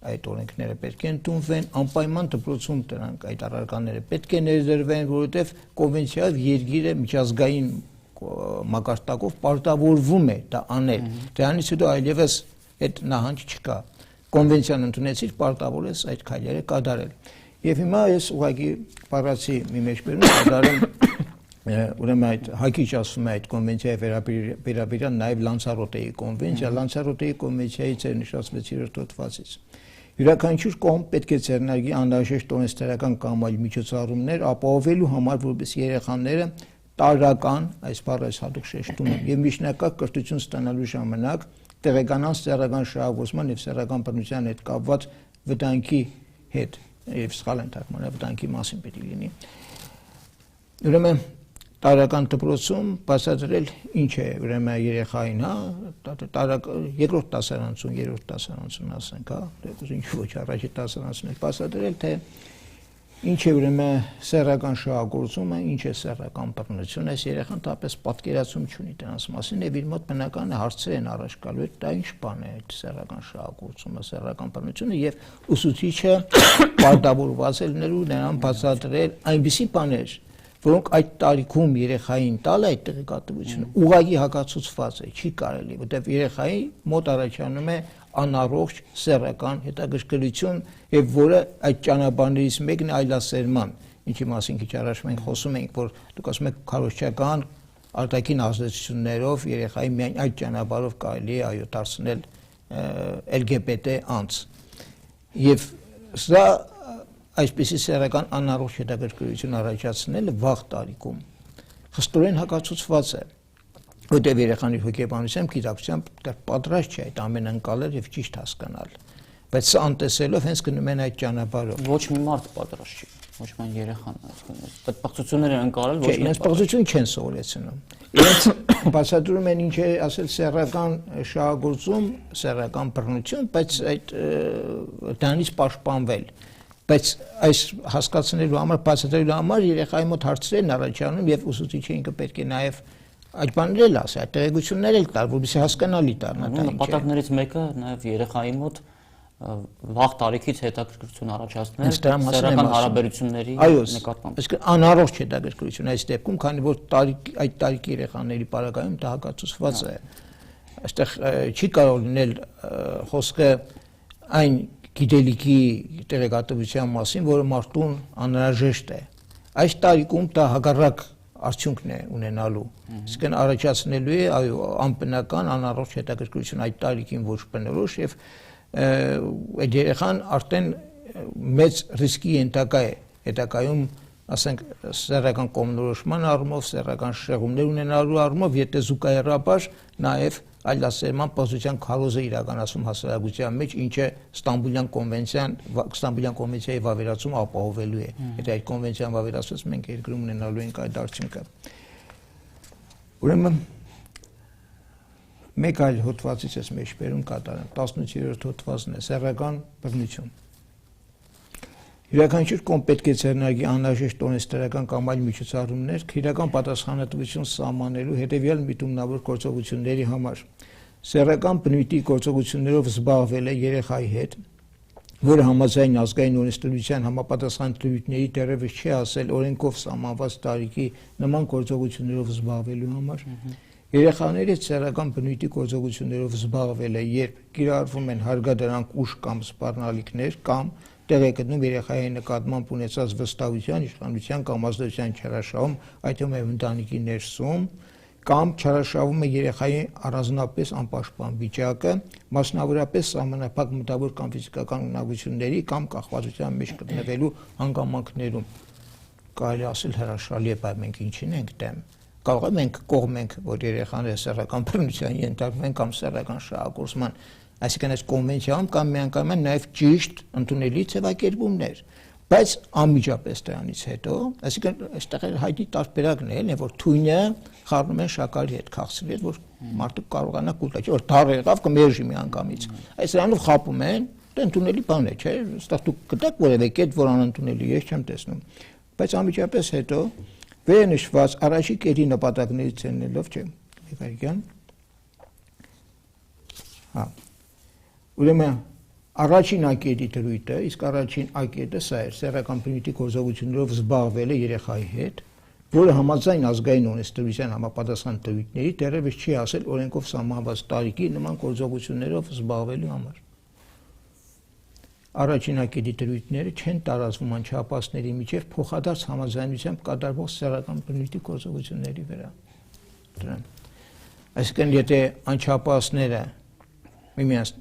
[SPEAKER 1] այդ օրենքները պետք է ընդունվեն, անպայման դպրոցում դրանք այդ առարկաները պետք է ներդրվեն, որովհետև կոնվենցիայով երկիրը միջազգային մակարդակով պարտավորվում է դա անել։ Դրանից հետո այլևս այդ նահանջ չկա։ Կոնվենցիան ընդունեցիր, պարտավոր ես այդ քայլերը կատարել։ Եվ հիմա ես ուղղակի բառացի մի մեջբերում կատարեմ ուրեմն այդ հակիչ ասում է այդ կոնվենցիայի վերաբերյալ նաև Լանցարոտեի կոնվենցիա, Լանցարոտեի կոնվենցիայի ծեր նշած 6-րդ հոդվածից։ Յուրաքանչյուր կողմ պետք է ձեռնարկի անհրաժեշտ տոնեստերական կամ այլ միջոցառումներ ապահովելու համար, որպես երեխաները տարրական, այս բառը ես հատուկ շեշտում եմ, եւ միջնակարգ կրթություն ստանալու ժամանակ տեղեկանան սեռական շահագործման եւ սեռական բնության հետ կապված վտանգի հետ, եւ սխալ են թարգմանել, վտանգի մասին պետք է լինի։ Ուրեմն տարրական դպրոցում բացատրել ինչ է ուրեմն երեխային, երկրորդ դասարանցում, երրորդ դասարանցում ասենք, ինչ ոչ առաջի դասարանցում բացատրել, թե ինչ է ուրեմն սեռական շահագործումը, ինչ է սեռական բռնություն, այս երեխան տապես պատկերացում չունի դրանց մասին եւ իր մոտ բնական է հարցեր են առաջ գալու, դա ինչ բան է այդ սեռական շահագործումը, սեռական բռնությունը եւ ուսուցիչը պարտավորված է լինելու նրան բացատրել այնպիսի բաներ, որոնք այդ տարիքում երեխային տալ այդ տեղեկատվությունը ուղղակի հակացուցված է, չի կարելի, որտեղ երեխայի մոտ առաջանում է անառողջ սեռական հետաքրքրություն եւ որը այդ ճանապարհներից մեկն է այլասերման, ինչի մասին քիչ առաջ մենք խոսում ենք, որ դուք ասում եք քարոզչական արտաքին ազդեցություններով երեխայի միայն այդ ճանապարհով կարելի է այո դարձնել LGBT անձ եւ սա այսպիսի սեռական անառողջ հետաքրքրություն առաջացնելը վաղ տարիքում խստորեն հակացուցված է, որտեղ երեխան իր հոգեբանությամբ, գիտակցությամբ դեռ պատրաստ չէ այդ ամենը ընկալել եւ ճիշտ հասկանալ, բայց սա անտեսելով հենց գնում են այդ ճանապարհով։
[SPEAKER 2] Ոչ մի մարդ պատրաստ չի, ոչ մի երեխան, այդ պղծությունները ընկալել ոչ մի։
[SPEAKER 1] Իրենց պղծություն չեն սովորեցնում։ Իրենց բացատրում են ինչ է ասել սեռական շահագործում, սեռական բռնություն, բայց այդ դրանից պաշտպանվել։ Բայց այս հասկացնելու համար, բացատրելու համար երեխայի մոտ հարցեր են առաջանում եւ ուսուցիչը ինքը պետք է նաեւ այդ բաները էլ ասի, այդ տեղեկությունները էլ տալ, որպեսզի հասկանալի դառնա դա ինչ է։
[SPEAKER 2] Նպատակներից մեկը նաեւ երեխայի մոտ վաղ տարիքից հետաքրքրություն առաջացնել սեռական հարաբերությունների նկատմամբ։
[SPEAKER 1] Այսինքն անառողջ հետաքրքրություն այս դեպքում, քանի որ այդ տարիքի երեխաների պարագայում դա հակացուցված է։ Այստեղ չի կարող լինել խոսքը այն գիտելիքի տեղեկատվության մասին, որը մարդուն անհրաժեշտ է։ Այս տարիքում դա հակառակ արդյունքն է ունենալու։ Իսկն առաջացնելու է այո անբնական անառողջ հետաքրքրություն այդ տարիքին ոչ բնորոշ եւ այդ երեխան արդեն մեծ ռիսկի ենթակա է հետագայում ասենք սեռական կողմնորոշման առումով, սեռական շեղումներ ունենալու առումով, եթե զուգահեռաբար նաեւ այլասերման պղծության քարոզը իրականացում հասարակության մեջ, ինչը Ստամբուլյան կոնվենցիայի վավերացումը ապահովելու է։ Եթե այդ կոնվենցիան վավերացվեց, մենք երկրում ունենալու ենք այդ արդյունքը։ Ուրեմն մեկ այլ հոդվածից ես մեջբերում կատարեմ, 18-րդ հոդվածն է, սեռական բռնություն։ Յուրաքանչյուր կողմ պետք է ձեռնարկի անհրաժեշտ տոնեստերական կամ այլ միջոցառումներ քրեական պատասխանատվություն սահմանելու հետևյալ միտումնավոր գործողությունների համար։ Սեռական բնույթի գործողություններով զբաղվել է երեխայի հետ, որը համաձայն ազգային օրենսդրության համապատասխան դրույթների դեռևս չի ասել օրենքով սահմանված տարիքի նման գործողություններով զբաղվելու համար։ Երեխաների սեռական բնույթի գործողություններով զբաղվել է, երբ կիրառվում են հարգադրանք ուժ կամ սպառնալիքներ կամ տեղ է գտնում երեխայի նկատմամբ ունեցած վստահության, իշխանության կամ ազդեցության չարաշահում, այդ թվում ընտանիքի ներսում, կամ չարաշահվում է երեխայի առանձնապես անպաշտպան վիճակը, մասնավորապես սահմանափակ մտավոր կամ ֆիզիկական ունակությունների կամ կախվածության մեջ գտնվելու հանգամանքներում։ Կարելի ասել հրաշալի է, բայց մենք ինչին ենք դեմ։ Կարող է մենք կողմ ենք, որ երեխաները սեռական բռնության ենթարկվեն կամ սեռական շահագործման, Այսինքն այս կոնվենցիայում կան միանգամայն նաև ճիշտ ընդունելի ձևակերպումներ, բայց անմիջապես դրանից հետո, այսինքն այստեղ հայտնի տարբերակն է, որ թույնը խառնում են շակալի հետ, քաղցրի հետ, որ մարդը կարողանա կուտակել, որ դառը եղավ կմերժի միանգամից։ Այս դրանով խապում են, դա ընդունելի բան է, չէ՞, այստեղ դուք կտակ որևէ կետ, որ անընդունելի է, ես չեմ տեսնում։ Բայց անմիջապես հետո վերը նշված առաջի կետի նպատակներից ելնելով, չէ՞, Միքայելյան։ Հա։ Ուրեմն առաջին ակետի դրույթը, իսկ առաջին ակետը սա էր, սեռական բնույթի գործողություններով զբաղվել է երեխայի հետ, որը համաձայն ազգային օրենսդրության համապատասխան դրույթների դեռևս չի հասել օրենքով սահմանված տարիքի նման գործողություններով զբաղվելու համար։ Առաջին ակետի դրույթները չեն տարածվում անչափահասների միջև փոխադարձ համաձայնությամբ կատարվող սեռական բնույթի գործողությունների վրա։ Դրան։ Այսինքն եթե անչափահասները միմյանց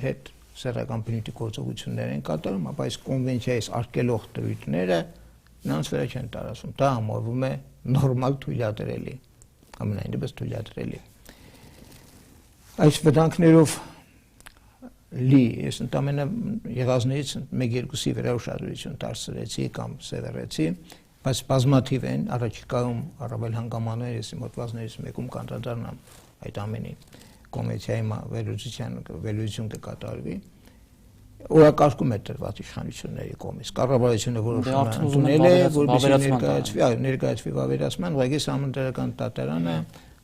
[SPEAKER 1] հետ սեռական բնույթի գործողություններ են կատարում, ապա այս կոնվենցիայից արգելող դրույթները նրանց վրա չեն տարածվում։ Դա համարվում է նորմալ թույլատրելի, ամենայնիվս թույլատրելի։ Այս վտանգներով լի, ես ընդամենը եղածներից 1-2-ի վրա ուշադրություն դարձրեցի կամ սևեռեցի, բայց բազմաթիվ են, առաջիկայում առավել հանգամաններ ես իմ հոդվածներից մեկում կանդրադառնամ այդ ամենին, կոնվենցիայի վերլուծություն կկատարվի, օրակարգում է տրված իշխանությունների կողմից, կառավարությունը որոշում ընդունել է, որպեսզի ներկայացվի վավերացման, ուղղակի Սահմանադրական դատարանը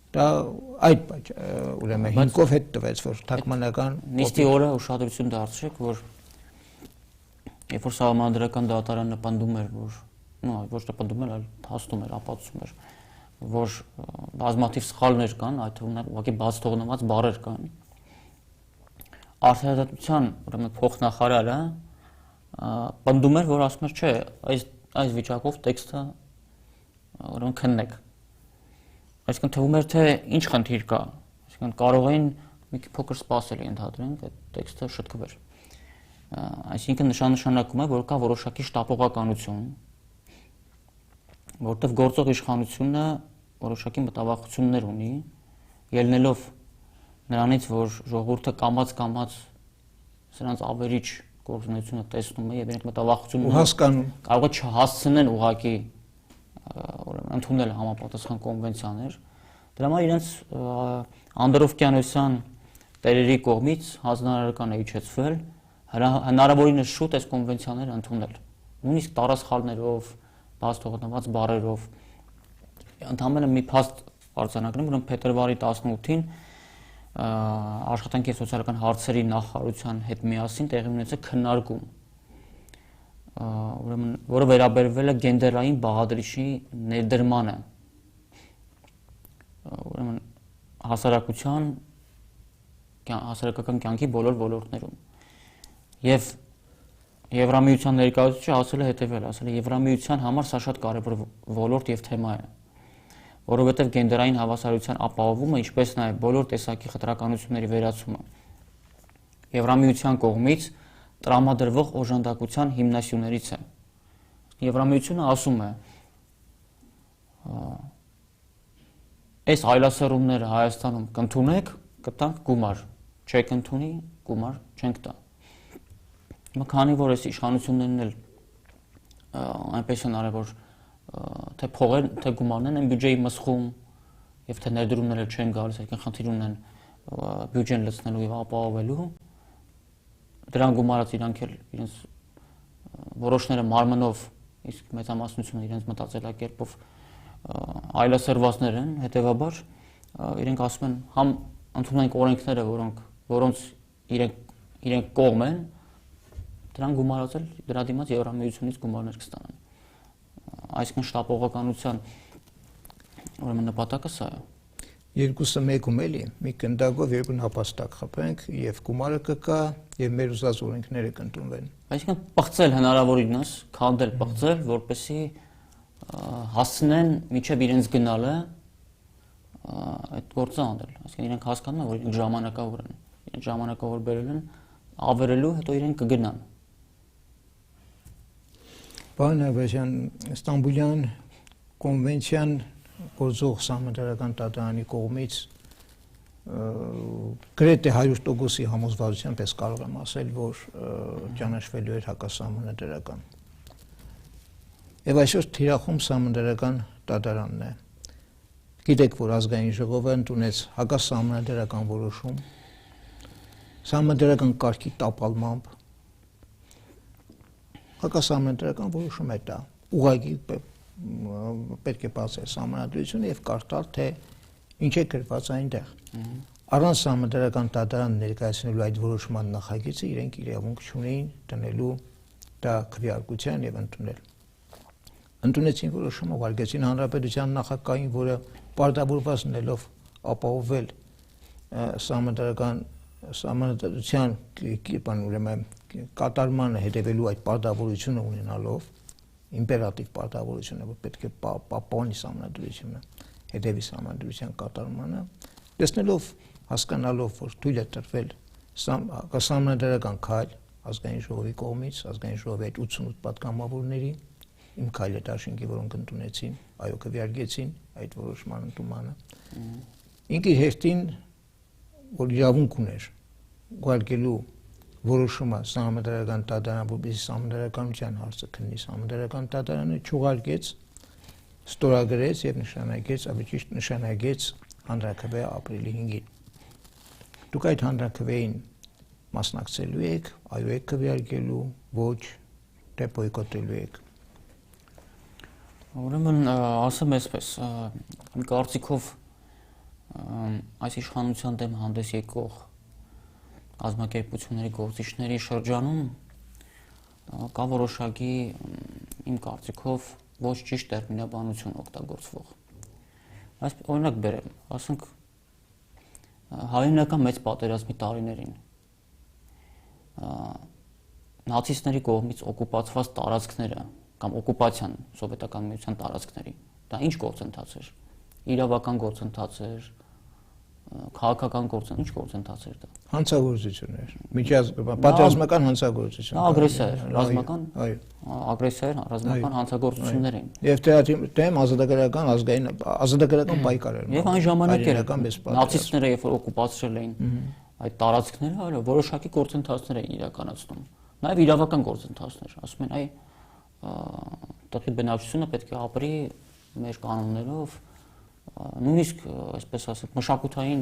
[SPEAKER 1] դա այդ ուրեմն հիմքով հետ տվեց, որ թարգմանական
[SPEAKER 2] նիստի օրը ուշադրություն դարձրեք, որ երբ որ Սահմանադրական դատարանը պնդում էր, որ ոչ թե պնդում էր, այլ հաստում էր, ապացուցում էր, որ բազմաթիվ սխալներ կան, այդ թվում ուղղակի բաց թողնված բառեր կան։ Արտաքին ուրեմն փոխնախարարը պնդում էր, որ ասում էր, չէ, այս վիճակով տեքստը ուրեմն քննեք։ Այսինքն թվում էր, թե ինչ խնդիր կա, այսինքն կարող էին մի փոքր սպասել ենթադրենք, այդ տեքստը շտկվեր։ Այսինքն նշանակում է, որ կա որոշակի շտապողականություն, որտեղ գործող իշխանությունը որոշակի մտավախություններ ունի, ելնելով նրանից, որ ժողովուրդը կամաց սրանց ավերիչ գործունեությունը տեսնում է եւ իրենք մտավախություն
[SPEAKER 1] հասկանում
[SPEAKER 2] կարող է չհասցնեն ուղղակի ընդունել համապատասխան կոնվենցիաներ, դրա համար իրենց անդրովկյանոսյան տերերի կողմից հանձնարարական է իջեցվել հնարավորինս շուտ այս կոնվենցիաները ընդունել, նույնիսկ տարասխալներով, բաց թողնված բառերով, ընդհանրապես մի փաստ արձանագրեմ, որոնք փետրվարի 18-ին աշխատանքի եւ սոցիալական հարցերի նախարարության հետ միասին տեղի ունեցել քննարկում, ուրեմն որը վերաբերվել է գենդերային բաղադրիչի ներդրմանը, ուրեմն հասարակական կյանքի բոլոր ոլորտներում եւ Եվրամիության ներկայացուցիչը ասել է հետեւել, ասել է Եվրամիության համար սա շատ կարևոր ոլորտ եւ թեմա է, որովհետեւ գենդերային հավասարության ապահովումը, ինչպես նաեւ բոլոր տեսակի խտրականությունների վերացումը Եվրամիության կողմից տրամադրվող օժանդակության հիմնասյուներից է։ Եվրամիությունը ասում է, այս այլասերումները Հայաստանում կընդունեք, կտանք գումար, չեք ընդունի, գումար չենք տա։ Քանի որ այս իշխանություններն էլ այնպես են արել, որ թե փողեր, թե գումարներն են բյուջեի մսխում եւ թե ներդրումները չեն գալիս, այսինքն խնդիր ունեն բյուջեն լցնելու եւ ապահովելու, դրան գումարած իրանք էլ իրենց որոշները մարմնով, իսկ մեծամասնությունը իրենց մտածելակերպով այլասերվածներ են, հետեւաբար իրենք ասում են համ ընդունում են օրենքները, որոնց իրենք կողմ են, դրան գումարածել դրա դիմաց Եվրամիությունից գումարներ կստանան։ Այսինքն շտապողականության ուրեմն նպատակը սա է։
[SPEAKER 1] Երկուսը մեկում էլի, մի գնդակով երկու նապաստակ խփենք եւ գումարը կկա եւ մեր ուզած օրենքները կընդունվեն։
[SPEAKER 2] Այսինքն պղծել հնարավորինս, քանդել պղծել, որպեսզի հասցնեն միջև իրենց գնալը այդ գործը անել։ Այսինքն իրենք հասկանում են, որ իրենք ժամանակավոր են։ Իրենք ժամանակավոր բերել են ավերելու, հետո իրենք կգնան։
[SPEAKER 1] Պարոն Աբրասյան, Ստամբուլյան կոնվենցիան գործող Սահմանադրական դատարանի կողմից գրեթե 100%-ի համոզվածությամբ ես կարող եմ ասել, որ ճանաչվելու էր հակասահմանադրական։ Եվ այսօր թիրախում սահմանադրական դատարանն է։ Գիտեք, որ ազգային ժողովը ընդունեց հակասահմանադրական որոշում, սահմանադրական կարգի տապալմամբ, հակասահմանադրական որոշում է դա, ուղղակի պետք է բացել սահմանադրությունը եւ կարդալ, թե ինչ է գրված այնտեղ։ Առանց սահմանադրական դատարան ներկայացնելու այդ որոշման նախագիծը իրենք իրավունք չունեին դնելու դա քվեարկության եւ ընդունել։ Ընդունեցին որոշումը, ուղարկեցին հանրապետության նախագահին, որը պարտավորված լինելով ապահովել սահմանադրության ուրեմն կատարմանը հետևելու այդ պարտավորությունը ունենալով, իմպերատիվ պարտավորությունը, որ պետք է պահպանի սահմանադրությունը, հետևի սահմանադրության կատարմանը, տեսնելով, հասկանալով, որ թույլ է տրվել սահմանադրական քայլ ազգային ժողովի կողմից, ազգային ժողովի այդ 88 պատգամավորների, իմ քայլը դաշինքի, որոնք ընդունեցին, այո, քվեարկեցին այդ որոշման ընդունմանը, ինքը իր հերթին, որ իրավունք ուներ ուղարկելու որոշումը սահմանադրական դատարան, որպեսզի սահմանադրականության հարցը քննի, սահմանադրական դատարանը չուղարկեց, ստորագրեց եւ նշանակեց, ավելի ճիշտ նշանակեց հանրաքվե ապրիլի 5-ին։ Դուք այդ հանրաքվեին մասնակցելու եք, այո եք քվեարկելու, ոչ, թե բոյկոտելու եք։
[SPEAKER 2] Ուրեմն ասեմ այսպես, իմ կարծիքով այս իշխանության դեմ հանդես եկող կազմակերպությունների գործիչների շրջանում կա որոշակի իմ կարծիքով ոչ ճիշտ տերմինաբանություն օգտագործվող։ Այս օրինակ բերեմ, ասենք հայրենական մեծ պատերազմի տարիներին նացիստների կողմից օկուպացված տարածքները կամ օկուպացիան սովետական միության տարածքների, դա ինչ գործընթաց էր, իրավական գործընթաց էր, քաղաքական գործընթաց, ինչ գործընթաց էր դա։
[SPEAKER 1] Հանցագործություն էր, պատերազմական հանցագործություն։
[SPEAKER 2] Ագրեսիա էր, ռազմական, ագրեսիա էր, ռազմական հանցագործություններ էին։
[SPEAKER 1] Եվ դեմ ազատագրական պայքար էր։
[SPEAKER 2] Եվ այն ժամանակ էր նացիստները, երբ որ օկուպացրել էին այդ տարածքները, այո, որոշակի գործընթացներ էին իրականացնում։ Նաև իրավական գործընթացներ, ասում են, այ տեղի բնակչությունը պետք է ապրի մեր կանոններով, նույնիսկ այսպես ասած մշակութային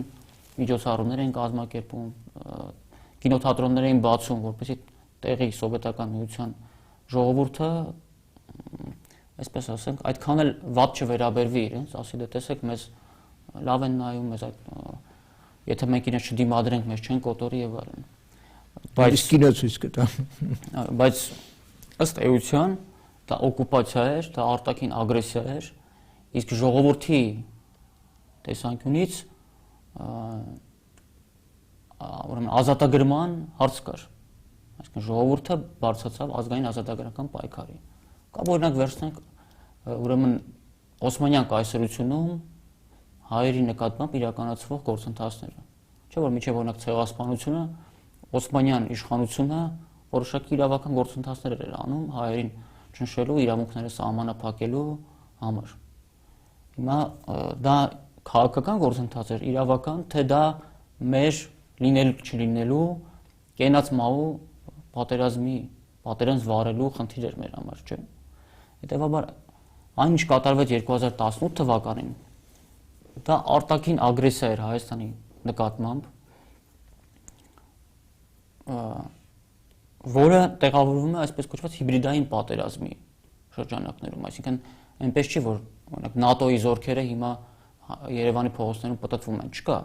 [SPEAKER 2] միջոցառումներ են կազմակերպում, կինոթատրոններ են բացում, որպեսզի տեղի սովետական միության ժողովուրդը, այսպես ասենք, այդքան էլ վատ չվերաբերվի իրենց, ասի դե տեսեք մեզ լավ են նայում, մեզ այդ եթե մենք իրենց չդիմադրենք, մեզ չեն կոտորի եւ այլն։
[SPEAKER 1] Բայց կինո ցույց կտան։
[SPEAKER 2] Բայց ըստ էության դա օկուպացիա էր, դա արտաքին ագրեսիա էր, իսկ ժողովրդի տեսանկյունից ուրեմն ազատագրման հարց կար։ Այսինքն ժողովուրդը բարձրացավ ազգային ազատագրական պայքարի։ Կամ օրինակ վերցնենք ուրեմն Օսմանյան կայսրությունում հայերի նկատմամբ իրականացվող գործընթացները։ Չէ՞ որ միջև օրինակ ցեղասպանությունը Օսմանյան իշխանությունը որոշակի իրավական գործընթացներ էր անում հայերին ճնշելու, իրավունքները սահմանափակելու համար։ Հիմա դա քաղաքական գործընթաց էր, իրավական, թե դա մեր լինելու չլինելու, կենաց մահու պատերազմ վարելու խնդիր էր մեր համար, չէ՞։ Հետևաբար այն ինչ կատարվեց 2018 թվականին, դա արտաքին ագրեսիա էր Հայաստանի նկատմամբ, որը տեղավորվում է այսպես կոչված հիբրիդային պատերազմի շրջանակներում, այսինքն այնպես չի, որ օրինակ ՆԱՏՕ-ի զորքերը հիմա Երևանի փողոցներում պտտվում են, չկա,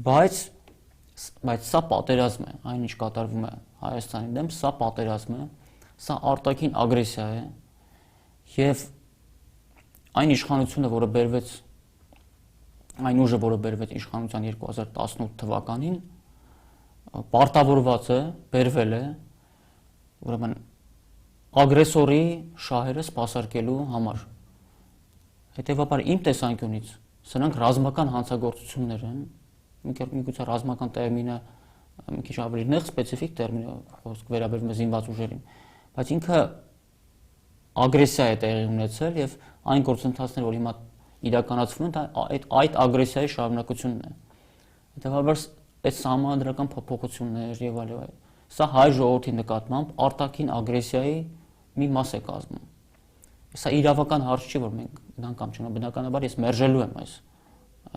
[SPEAKER 2] բայց սա պատերազմ է, այն ինչ կատարվում է Հայաստանի դեմ, սա պատերազմ է, սա արտաքին ագրեսիա է, եւ այն իշխանությունը, որը բերվեց, այն ուժը, որը բերվեց իշխանության 2018 թվականին, պարտավորված է, բերվել է, ուրեմն ագրեսորի շահերը սպասարկելու համար։ Հետևաբար իմ տեսանկյունից սրանք ռազմական հանցագործություններ են, միգուցե ռազմական տերմինը մի քիչ ավելի նեղ սպეციფიկ տերմին է, խոսք վերաբերվում է զինված ուժերին, բայց ինքը ագրեսիա է տեղի ունեցել եւ այն գործընթացները, որ հիմա իրականացվում են, այդ ագրեսիայի շարունակությունն է։ Հետևաբար այս սահմանադրական փոփոխություններ եւ այլն, սա հայ ժողովրդի նկատմամբ արտաքին ագրեսիայի մի մաս է կազմում։ Սա իրավական հարց չի, որ մենք դրանք կամ չունենք, բնականաբար ես մերժելու եմ այս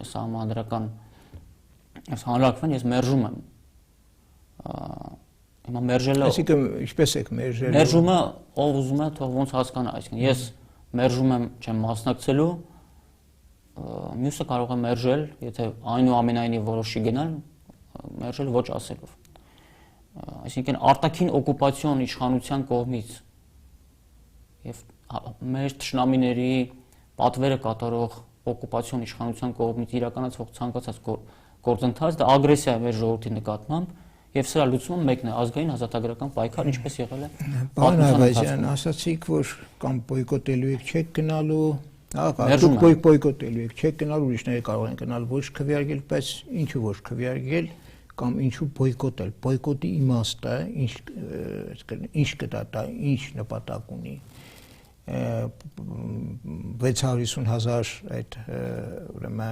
[SPEAKER 2] սահմանադրական այս հանրաքվեն, ես մերժում եմ։ Հիմա մերժելը,
[SPEAKER 1] այսինքն ինչպես եք մերժելու։
[SPEAKER 2] Մերժումը ով ուզում է թող ոնց հասկանա, այսինքն ես մերժում եմ, չեմ մասնակցելու, մյուսը կարող է մերժել, եթե այնուամենայնիվ որոշի գնալ, մերժել ոչ ասելով։ Այսինքն արտաքին օկուպացիոն իշխանության կողմից եւ մեր թշնամիների պատվերը կատարող օկուպացիոն իշխանության կողմից իրականացվող ցանկացած գործընթաց դա ագրեսիա է մեր ժողովրդի նկատմամբ եւ սրա լուծումը մեկն է ազգային ազատագրական պայքար, ինչպես եղել է։
[SPEAKER 1] Պարոն Աբազյան, ասացիք, որ կամ բոյկոտելու եք չեք գնալու, դուք բոյկոտելու եք չեք գնալու, ուրիշները կարող են գնալ ոչ քվեարկել, բայց ինչու ոչ քվեարկել կամ ինչու բոյկոտել։ Բոյկոտի իմաստը ինչ կտա, ինչ նպատակ ունի։ 650,000 այդ ուրեմն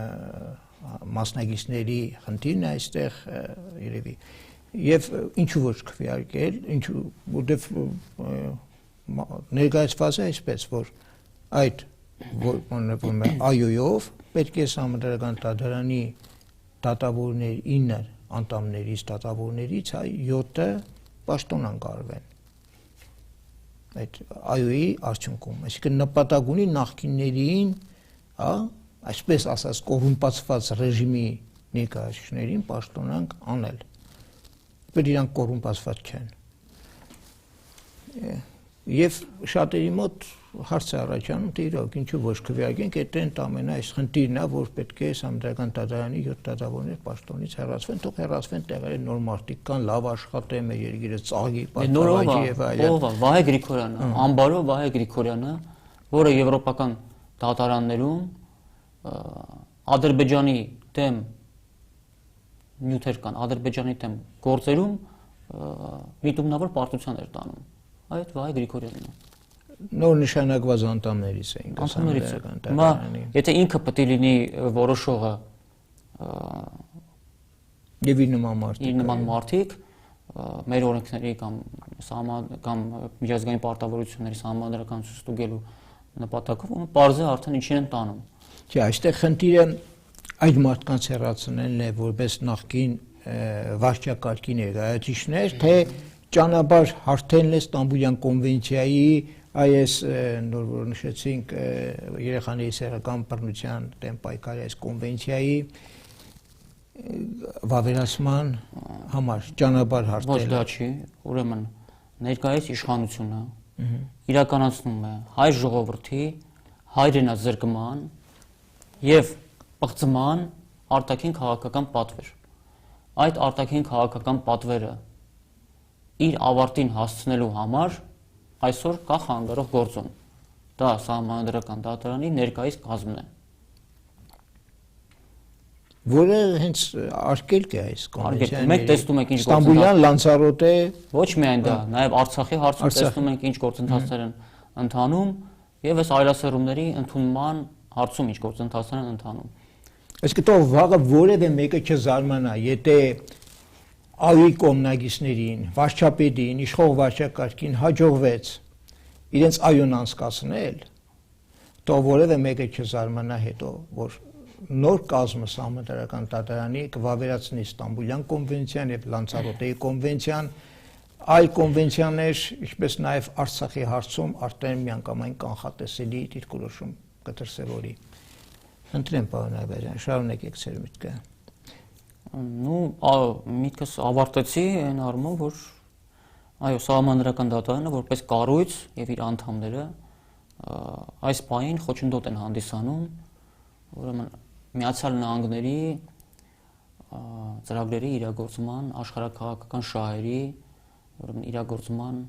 [SPEAKER 1] մասնագետների խնդիրն է այստեղ երևի եւ ինչու ոչ քվեարկել, ինչու որտեվ ներկայացված է այսպես որ այդ այոյով պետք է սահմանադրական դատարանի դատավորների 9 անդամներից դատավորներից 7-ը պաշտոնան կարվեն այդ այոյի արդյունքում, այսինքն նպատակ ունի նախկիններին, այսպես ասած կոռումպացված ռեժիմի ներկայացուցիչներին պաշտոնանք անել, բայց իրանք կոռումպացված չեն։ Եվ շատերի մոտ հարց է առաջանում, թե իրոք ինչու ոչ քվեարկենք, այդ ամենը այս խնդիրն է, որ պետք է սահմանադրական դատարանի 7 դատավորներ պաշտոնից հեռացվեն, թող հեռացվեն տեղերը նոր մարդիկ կան, լավ աշխատեն, մեր երկիրը ծաղի, պատվաճի եւ այլն։
[SPEAKER 2] Ով է, Վահե Գրիգորյանը, անբարո Վահե Գրիգորյանը, որը եվրոպական դատարաններում Ադրբեջանի դեմ նյութեր կան, Ադրբեջանի դեմ գործերում միտումնավոր պարտության էր տանում։ Այդ Վահե Գրիգորյանն է։
[SPEAKER 1] Նոր նշանակված անդամներից է ինքը սահմանադրական դատարանի։
[SPEAKER 2] Եթե ինքը պետք է լինի որոշողը
[SPEAKER 1] եւ իր նման մարդիկ
[SPEAKER 2] մեր օրենքների կամ միջազգային պարտավորությունների սահմանադրականություն ստուգելու նպատակով ու պարզ է արդեն ինչին են տանում։
[SPEAKER 1] Չէ, այստեղ խնդիրը այդ մարդկանց հեռացնելն է որպես նախկին վարչակարգի ներկայացուցիչներ, թե ճանապարհ հարթելն է Ստամբուլյան կոնվենցիայի այս նոր որ նշեցինք երեխաների սեռական բռնության դեմ պայքարի այս կոնվենցիայի վավերացման համար ճանապարհ հարթել։
[SPEAKER 2] Ոչ դա չի, ուրեմն ներկայիս իշխանությունը իրականացնում է հայ ժողովրդի հայրենազրկման եւ պղծման արտաքին քաղաքական պատվեր։ Այդ արտաքին քաղաքական պատվերը իր ավարտին հասցնելու համար այսօր կա խանգարող գործոն։ Դա սահմանադրական դատարանի ներկայիս կազմն է։
[SPEAKER 1] Որը հենց արկելք է այս կոնվենցիաների։
[SPEAKER 2] Մենք տեսնում ենք ինչ
[SPEAKER 1] Ստամբուլյան, Լանցարոտեի, ոչ
[SPEAKER 2] միայն դա, նաև Արցախի հարցում տեսնում ենք ինչ գործընթացներ են ընթանում եւ այս այլասերումների ընդունման հարցում ինչ գործընթացներ են ընթանում։
[SPEAKER 1] Այսինքն վաղը որևէ մեկը չզարմանա, եթե այոյի կողմնակիցներին, վարչապետին, իշխող վարչակարգին հաջողվեց իրենց այոն անցկացնել, то որևէ մեկը չզարմանա հետո, որ նոր կազմը սահմանադրական դատարանի կվավերացնի Ստամբուլյան կոնվենցիան եւ Լանցարոտեի կոնվենցիան, այլ կոնվենցիաներ, ինչպես նաեւ Արցախի հարցում արդեն միանգամայն կանխատեսելի դիրքորոշում կդրսևորի։ Խնդրեմ, պարոն Աբազյան, շարունակեք ձեր միտքը։
[SPEAKER 2] Միտքս ավարտեցի այն առումով, որ այո, սահմանադրական դատարանը որպես կառույց եւ իր անդամները այս պահին խոչընդոտ են հանդիսանում, ուրեմն Միացյալ Նահանգների ծրագրերի իրագործման աշխարհաքաղաքական շահերի ուրեմն իրագործման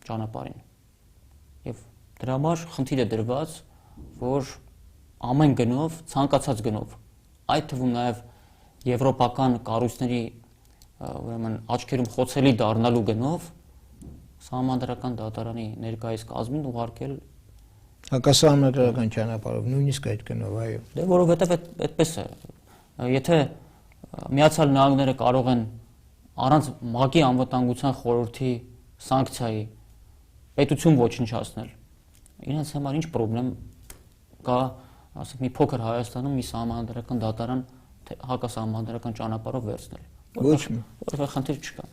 [SPEAKER 2] ճանապարհին։ Եվ դրա համար խնդիր է դրված, որ ամեն գնով, ցանկացած գնով, այդ թվում նաեւ եվրոպական կառույցների ուրեմն աչքերում խոցելի դառնալու գնով սահմանադրական դատարանի ներկայիս կազմին ուղարկել
[SPEAKER 1] Հակասահմանադրական ճանապարհով նույնիսկ այդ գնով, այո։
[SPEAKER 2] Դե որովհետև այդպես է։ Եթե Միացյալ Նահանգները կարող են առանց ՄԱԿ-ի անվտանգության խորհրդի սանկցիայի պետություն ոչնչացնել, իրենց համար ինչ խնդրեմ կա, ասենք մի փոքր Հայաստանում մի սահմանադրական դատարան հակասահմանադրական ճանապարհով վերցնել։
[SPEAKER 1] Ոչ մի։
[SPEAKER 2] Որևէ խնդիր չկա։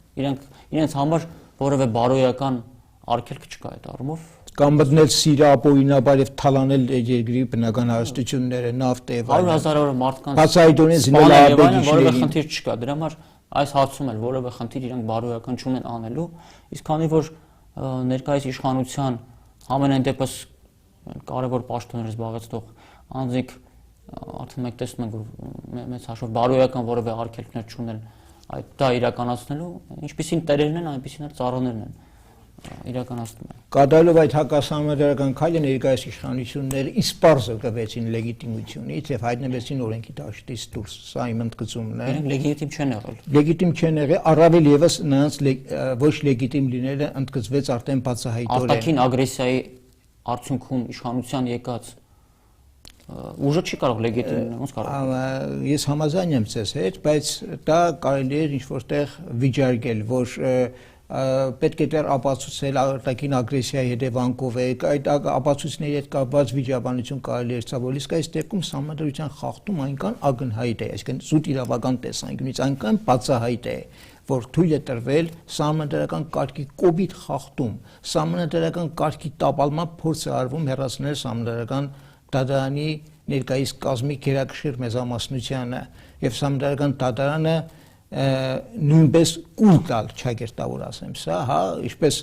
[SPEAKER 2] Իրենց համար որևէ բարոյական արգելք չկա այդ առումով։
[SPEAKER 1] Կամ մտնել Սիրիա ապօրինաբար եւ թալանել երկրի բնական հարստությունները, նավթը եւ
[SPEAKER 2] այլն։ 100,000 մարդկանց
[SPEAKER 1] բացահայտորեն զինել
[SPEAKER 2] որևէ խնդիր չկա։ Դրա համար այս հարցում էլ որևէ խնդիր իրանք բարոյական չունեն անելու, իսկ քանի որ ներկայիս իշխանության ամենայն դեպս կարևոր պաշտոններ զբաղեցնող անձիկ արդեն մենք տեսնում ենք որ մեծ հաշվով բարոյական որևէ արգելքներ չունեն այդ դա իրականացնելու, ինչպիսին տերերն են, այնպիսին էլ ծառաներն են իրականացնում են։
[SPEAKER 1] Կատարելով այդ հակասահմանադրական քայլը ներկայիս իշխանությունները իսպառ զրկվեցին լեգիտիմությունից եւ հայտնվեցին օրենքի դաշտից դուրս։ Սա իմ ընդգծումն է։
[SPEAKER 2] Իրենք լեգիտիմ չեն եղել։
[SPEAKER 1] Լեգիտիմ չեն եղել, առավել եւս նրանց ոչ լեգիտիմ լինելը ընդգծվեց արդեն բացահայտորեն։
[SPEAKER 2] Արտաքին ագրեսիայի արդյունքում իշխանության եկած ուժը չի կարող լեգիտիմ լինել, ոնց կարող։
[SPEAKER 1] Ես համաձայն եմ ձեզ հետ, բայց դա կարելի է ինչ-որտեղ վիճարկել, որ պետք է դեռ ապացուցել արտաքին ագրեսիայի հետևանքով է, այդ ապացույցների հետ կապված վիճաբանություն կարելի է ցավոլ, իսկ այս դեպքում սահմանադրության խախտում այնքան ակնհայտ է, այսինքն զուտ իրավական տեսանկյունից այնքան բացահայտ է, որ թույլ է տրվել սահմանադրական կարգի կոպիտ խախտում, սահմանադրական կարգի տապալման փորձ է արվում հեռացնել սահմանադրական դատարանի ներկայիս կազմի գերակշիռ մեծամասնությանը եւ սահմանադրական դատարանը նույնպես կուլ տալ չագերտավոր ասեմ սա, հա, ինչպես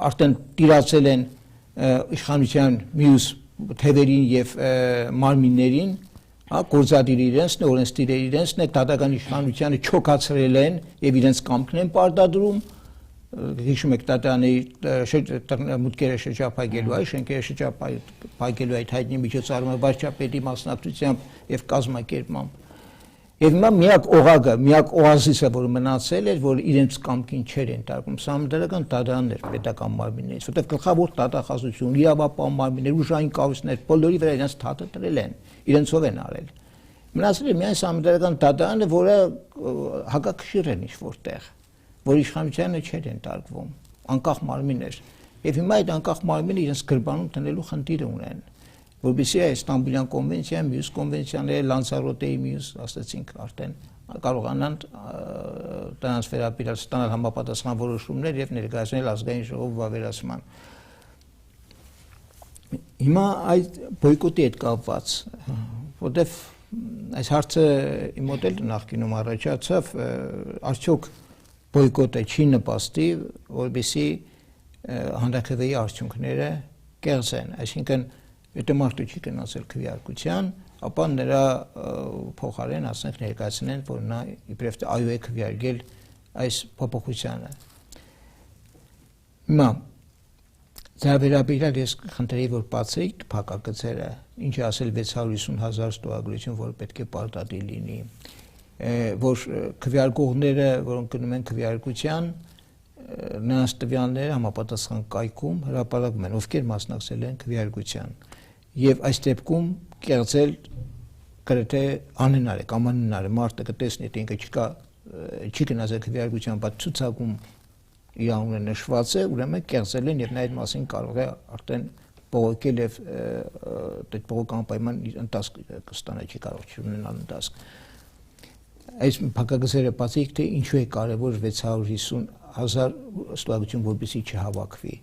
[SPEAKER 1] արդեն տիրացել են իշխանության մյուս թևերին եւ մարմիններին, հա, գործադիր իրենցն է, օրենսդիրեր իրենցն է, դատական իշխանությանը չոքացրել են եւ իրենց կամքն են պարտադրում, հիշում եք դատարանի մուտքերը շրջափակելու, այ շենքերը շրջափակելու այդ հայտնի միջոցառումը վարչապետի մասնակցությամբ եւ կազմակերպմամբ։ Եվ հիմա միակ օղակը, միակ օազիսը, որը մնացել էր, որ իրենց կամքին չեր ենթարկում, սահմանադրական դատարաններ պետական մարմիններից, որտեղ գլխավոր դատախազություն, իրավապահ մարմիններ, ուժային կառույցներ, բոլորի վրա իրենց թաթը տրել են, իրենցով են արել։ Մնացել է միայն սահմանադրական դատարանը, որը հակակշիռ են ինչ-որտեղ, որ իշխանությանը չէր ենթարկվում, անկախ մարմին էր։ Եվ հիմա այդ անկախ մարմինը իրենց գրբանում տնելու խնդիր ունեն, որովհետեւ այս Ստամբուլյան կոնվենցիան, մյուս կոնվենցիաները, Լանցարոտեի մյուս, ասացինք արդեն կարողանան դրանց վերաբերյալ ստանալ համապատասխան որոշումներ եւ ներկայացնել ազգային ժողովի վավերացման։ Հիմա այդ բոյկոտի հետ կապված, որովհետեւ այս հարցը իմ մոտ էլ նախկինում առաջացավ, արդյոք բոյկոտը չի նպաստի, որպեսզի հանրաքվեի արդյունքները կեղծեն, այսինքն եթե մարդը չի գնացել քվեարկության, ապա նրա փոխարեն ասենք ներկայացնեն, որ նա իբրև այո է քվեարկել այս փոփոխությանը։ Հիմա ձավերաբերյալ ես խնդրեի, որ բացեիք փակագծերը, ինչ ասել 650,000 ստորագրություն, որ պետք է պարտադիր լինի, որ քվեարկողները, որոնք գնում են քվեարկության, նրանց տվյալները համապատասխան կայքում հրապարակում են, ովքեր մասնակցել են քվեարկության։ Եվ այս դեպքում կեղծել գրեթե անհնար է կամ անհնար է, մարդը կտեսնի, թե ինքը չի գնացել քվեարկության, բայց ցուցակում իր անունը նշված է, ուրեմն կեղծել են եւ նա այդ մասին կարող է արդեն բողոքել եւ այդ բողոքան պայման ընթացք կստանա, չի կարող չունենալ ընթացք։ Այս փակագծերը բացիկ թե ինչու է կարևոր 650,000 ստորագրություն, որպեսզի չհավաքվի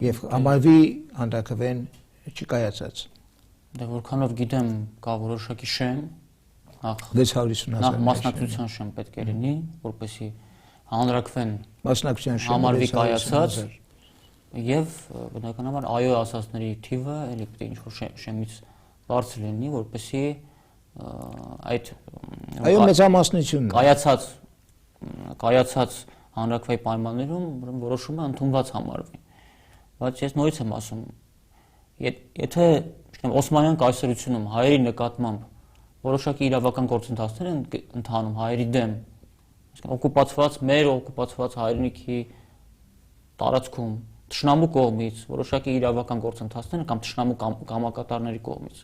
[SPEAKER 1] եւ համարվի հանրաքվեն չկայացած։
[SPEAKER 2] Դե որքանով գիտեմ, կա որոշակի շեմ,
[SPEAKER 1] 650,000
[SPEAKER 2] մասնակցության շեմ պետք է լինի, որպեսզի հանրաքվեն
[SPEAKER 1] մասնակցության շեմ
[SPEAKER 2] համարվի կայացած եւ բնականաբար այո ասածների թիվը էլի պետք է ինչ-որ շեմից բարձր լինի, որպեսզի այդ
[SPEAKER 1] այո մեծամասնությունն
[SPEAKER 2] կայացած հանրաքվեի պայմաններում որոշումը ընդունված համարվի։ Բայց ես նորից եմ ասում, եթե Օսմանյան կայսրությունում հայերի նկատմամբ որոշակի իրավական գործընթացներ են ընթանում հայերի դեմ, մեր օկուպացված հայրենիքի տարածքում թշնամու կողմից, որոշակի իրավական գործընթացներ կամ թշնամու կամակատարների կողմից։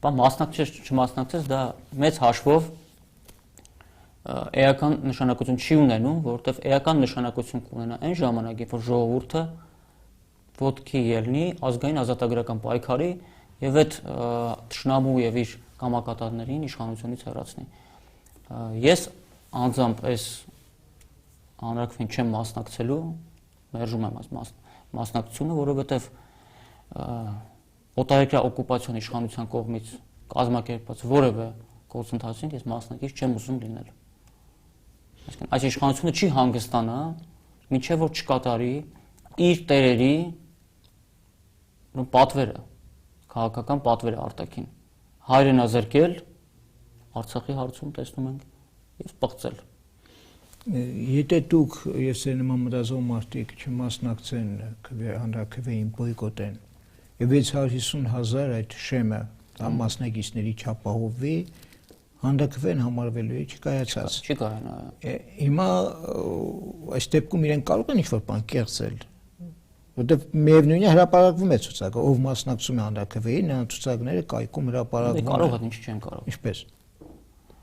[SPEAKER 2] Բայց մասնակցես չմասնակցես, դա մեծ հաշվով էական նշանակություն չի ունենում, որովհետև էական նշանակություն կունենա այն ժամանակ, երբ որ ժողովուրդը ոտքի ելնի ազգային ազատագրական պայքարի եւ այդ թշնամու եւ իր կամակատարներին իշխանությունից հեռացնի։ Ես անձամբ այս հանրաքվեն չեմ մասնակցելու, մերժում եմ այս մասնակցությունը, որովհետև օտարերկրյա օկուպացիոն իշխանության կողմից կազմակերպված որևէ գործընթացին ես մասնակից չեմ ուզում լինել։ Այսինքն այս իշխանությունը չի հանգստանա, մինչև որ չկատարի իր տերերի պատվերը, քաղաքական պատվերը արտաքին, հայրենազրկել, Արցախի հարցում տեսնում ենք, եւ պղծել։
[SPEAKER 1] Եթե դուք ես նման մտածող մարդիկ չմասնակցեն հանրաքվեին բոյկոտեն եւ 650,000 այդ շեմը մասնակիցների չապահովվի, հանրաքվեն համարվելու է չկայացած։
[SPEAKER 2] Չի կարողանա։
[SPEAKER 1] Հիմա այս դեպքում իրեն կարող են ինչ-որ բան կեղծել, որտեղ միևնույնն է հրապարակվում է ցուցակը, ով մասնակցում է հանրաքվեին, նրան ցուցակները կայքում հրապարակվում են։
[SPEAKER 2] Կարող է, ինչ չեն կարող։
[SPEAKER 1] Ինչպես։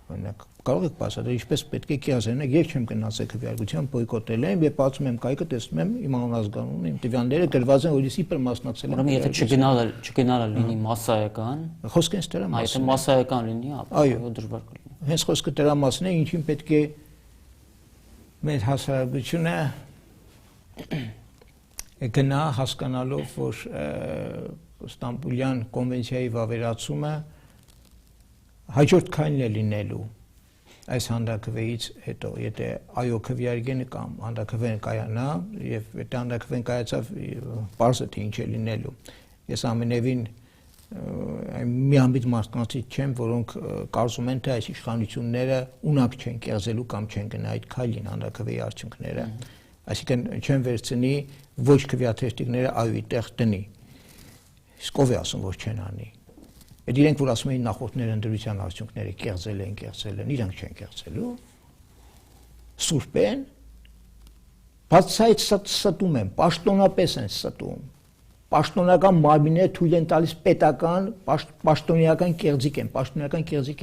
[SPEAKER 1] Օրինակ, կարող եք բացատրել, ինչպես պետք է կիազենը, երբ չեմ գնացել քվեարկության բոյկոտել եմ, եւ բացում եմ կայքը, տեսնում եմ իմ անազգանունը, իմ տվյալները գրված են, որ ես իբր մասնակցել եմ։
[SPEAKER 2] Ուրեմն եթե չգնալը լինի մասսայական,
[SPEAKER 1] խոսքը հենց դրա մասին։
[SPEAKER 2] Եթե մասսայական լինի, ապա դժվար կլինի։
[SPEAKER 1] Հենց խոսքը դրա մասին է, ինչին պետք է մեր հասարակությունը գնա հասկանալով, որ Ստամբուլյան կոնվենցիայի վավերացումը հաջորդ քայլն է լինելու այս հանրաքվեից հետո, եթե այո քվեարկեն կամ հանրաքվեն կայանա եւ եթե հանրաքվեն կայացավ, պարզ է թե ինչ է լինելու։ Ես ամենևին միամիտ մարդկանցից չեմ, որոնք կարծում են թե այս իշխանությունները ունակ չեն կեղծելու կամ չեն գնա այդ քայլին հանրաքվեի արդյունքները։ Այսինքն չեն վերցնի ոչ քվեաթերթիկները այո այդտեղ տնի։ Իսկ ով է ասում որ չեն անի։ Այդ իրենք որ ասում էին նախորդներ ընդրության արդյունքները կեղծել են, իրանք չեն կեղծելու։ Սուրբ են, բացայց ստում են, պաշտոնապես են ստում։ Պաշտոնական մարմինները թույլ են տալիս պետական, պաշտոնեական կեղծիք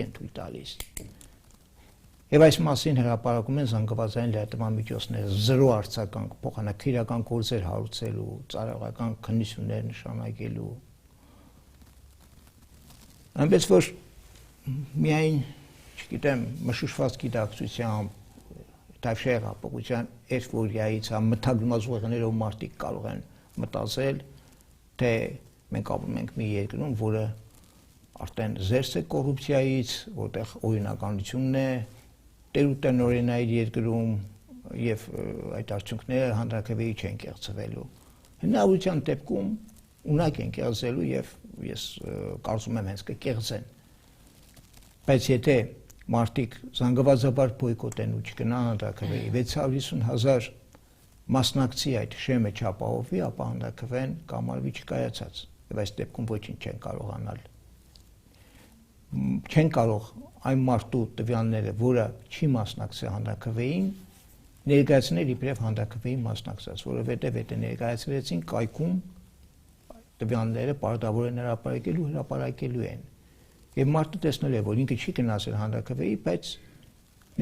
[SPEAKER 1] են թույլ տալիս։ Եվ այս մասին հրապարակում են զանգվածային լրատվամիջոցները, զրո արձագանք, փոխանակ իրական գործեր հարուցելու, ծառայական քննություններ նշանակելու։ Այնպես որ միայն, չգիտեմ, մշուշված գիտակցությամբ, թավշե հեղափոխության էրֆորիայից մթագնված ուղեղներով մարդիկ կարող են մտածել, թե մենք ապրում ենք մի երկրում, որը արդեն զերծ է կոռուպցիայից, որտեղ օրինականությունն է, տեր ու տնօրեն է երկրում եւ այդ արդյունքները հանրաքվեի չեն կեղծվելու։ Հնարավորության դեպքում ունակ են կեղծելու եւ ես կարծում եմ հենց կկեղծեն։ Բայց եթե մարդիկ զանգվածաբար բոյկոտեն ու չգնան հանրաքվեի, 650,000 մասնակցի այդ շեմը չապահովի, ապա հանրաքվեն կամարվի չկայացած եւ այս դեպքում ոչինչ չեն կարողանալ։ Չեն կարող այն մարդու տվյալները, որը չի մասնակցել հանրաքվեին, ներկայացնել իբրև հանրաքվեի մասնակցած, որովհետև եթե ներկայացրեցին կայքում տվյալները պարտավոր են հրապարակելու են։ Եվ մարդը տեսնել է, որ ինքը չի գնացել հանրաքվեի, բայց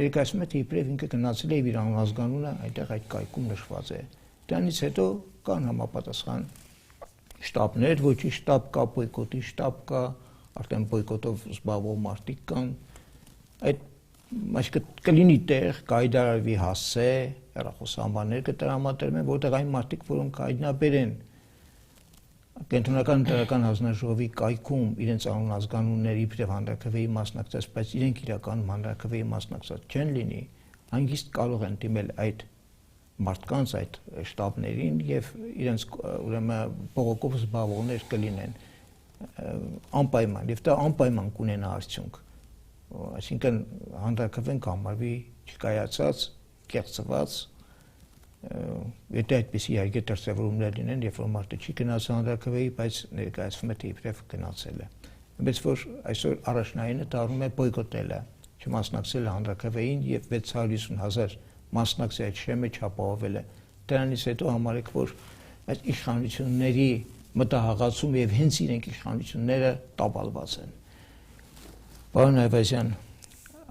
[SPEAKER 1] ներկայացնում է թե իբրև ինքը գնացել է եւ իր անազգանունը այնտեղ այդ կայքում նշված է։ Դրանից հետո կան համապատասխան շտաբներ, ոչի շտաբ կա, բոյկոտի շտաբ կա, արդեն բոյկոտով զբաղվող մարդիկ կան, այդ այսինքն կլինի տեղ, կայդարարվի հասցե, հեռախոսահամարներ կտրամադրվեն, որտեղ այն մարդիկ, որոնք հայտնաբեր են կենտրոնական ընտրական հանձնաժողովի կայքում իրենց անուն ազգանուններ իբրև հանրաքվեի մասնակցած, բայց իրենք իրականում հանրաքվեի մասնակցած չեն լինի, հանգիստ կարող են դիմել այդ մարդկանց, այդ շտաբներին եւ իրենց ուրեմն բողոքով զբաղվողներ կլինեն անպայման եւ դա անպայման կունենա արդյունք, այսինքն հանրաքվեն կամարվի չկայացած, կեղծված, եթե այդպիսի իհարկե դրսևորումներ լինեն, երբ որ մարդը չի գնացել հանրաքվեի, բայց ներկայացվում է թե իբրև գնացել է։ Այնպես որ այսօր առաջնայինը դառնում է բոյկոտելը, չմասնակցել հանրաքվեին եւ 650,000 մասնակցի այդ շեմը չապահովելը։ դրանից հետո համարեք, որ այդ իշխանությունների մտահղացում եւ հենց իրենք իշխանությունները տապալված են։ Պարոն Այվազյան,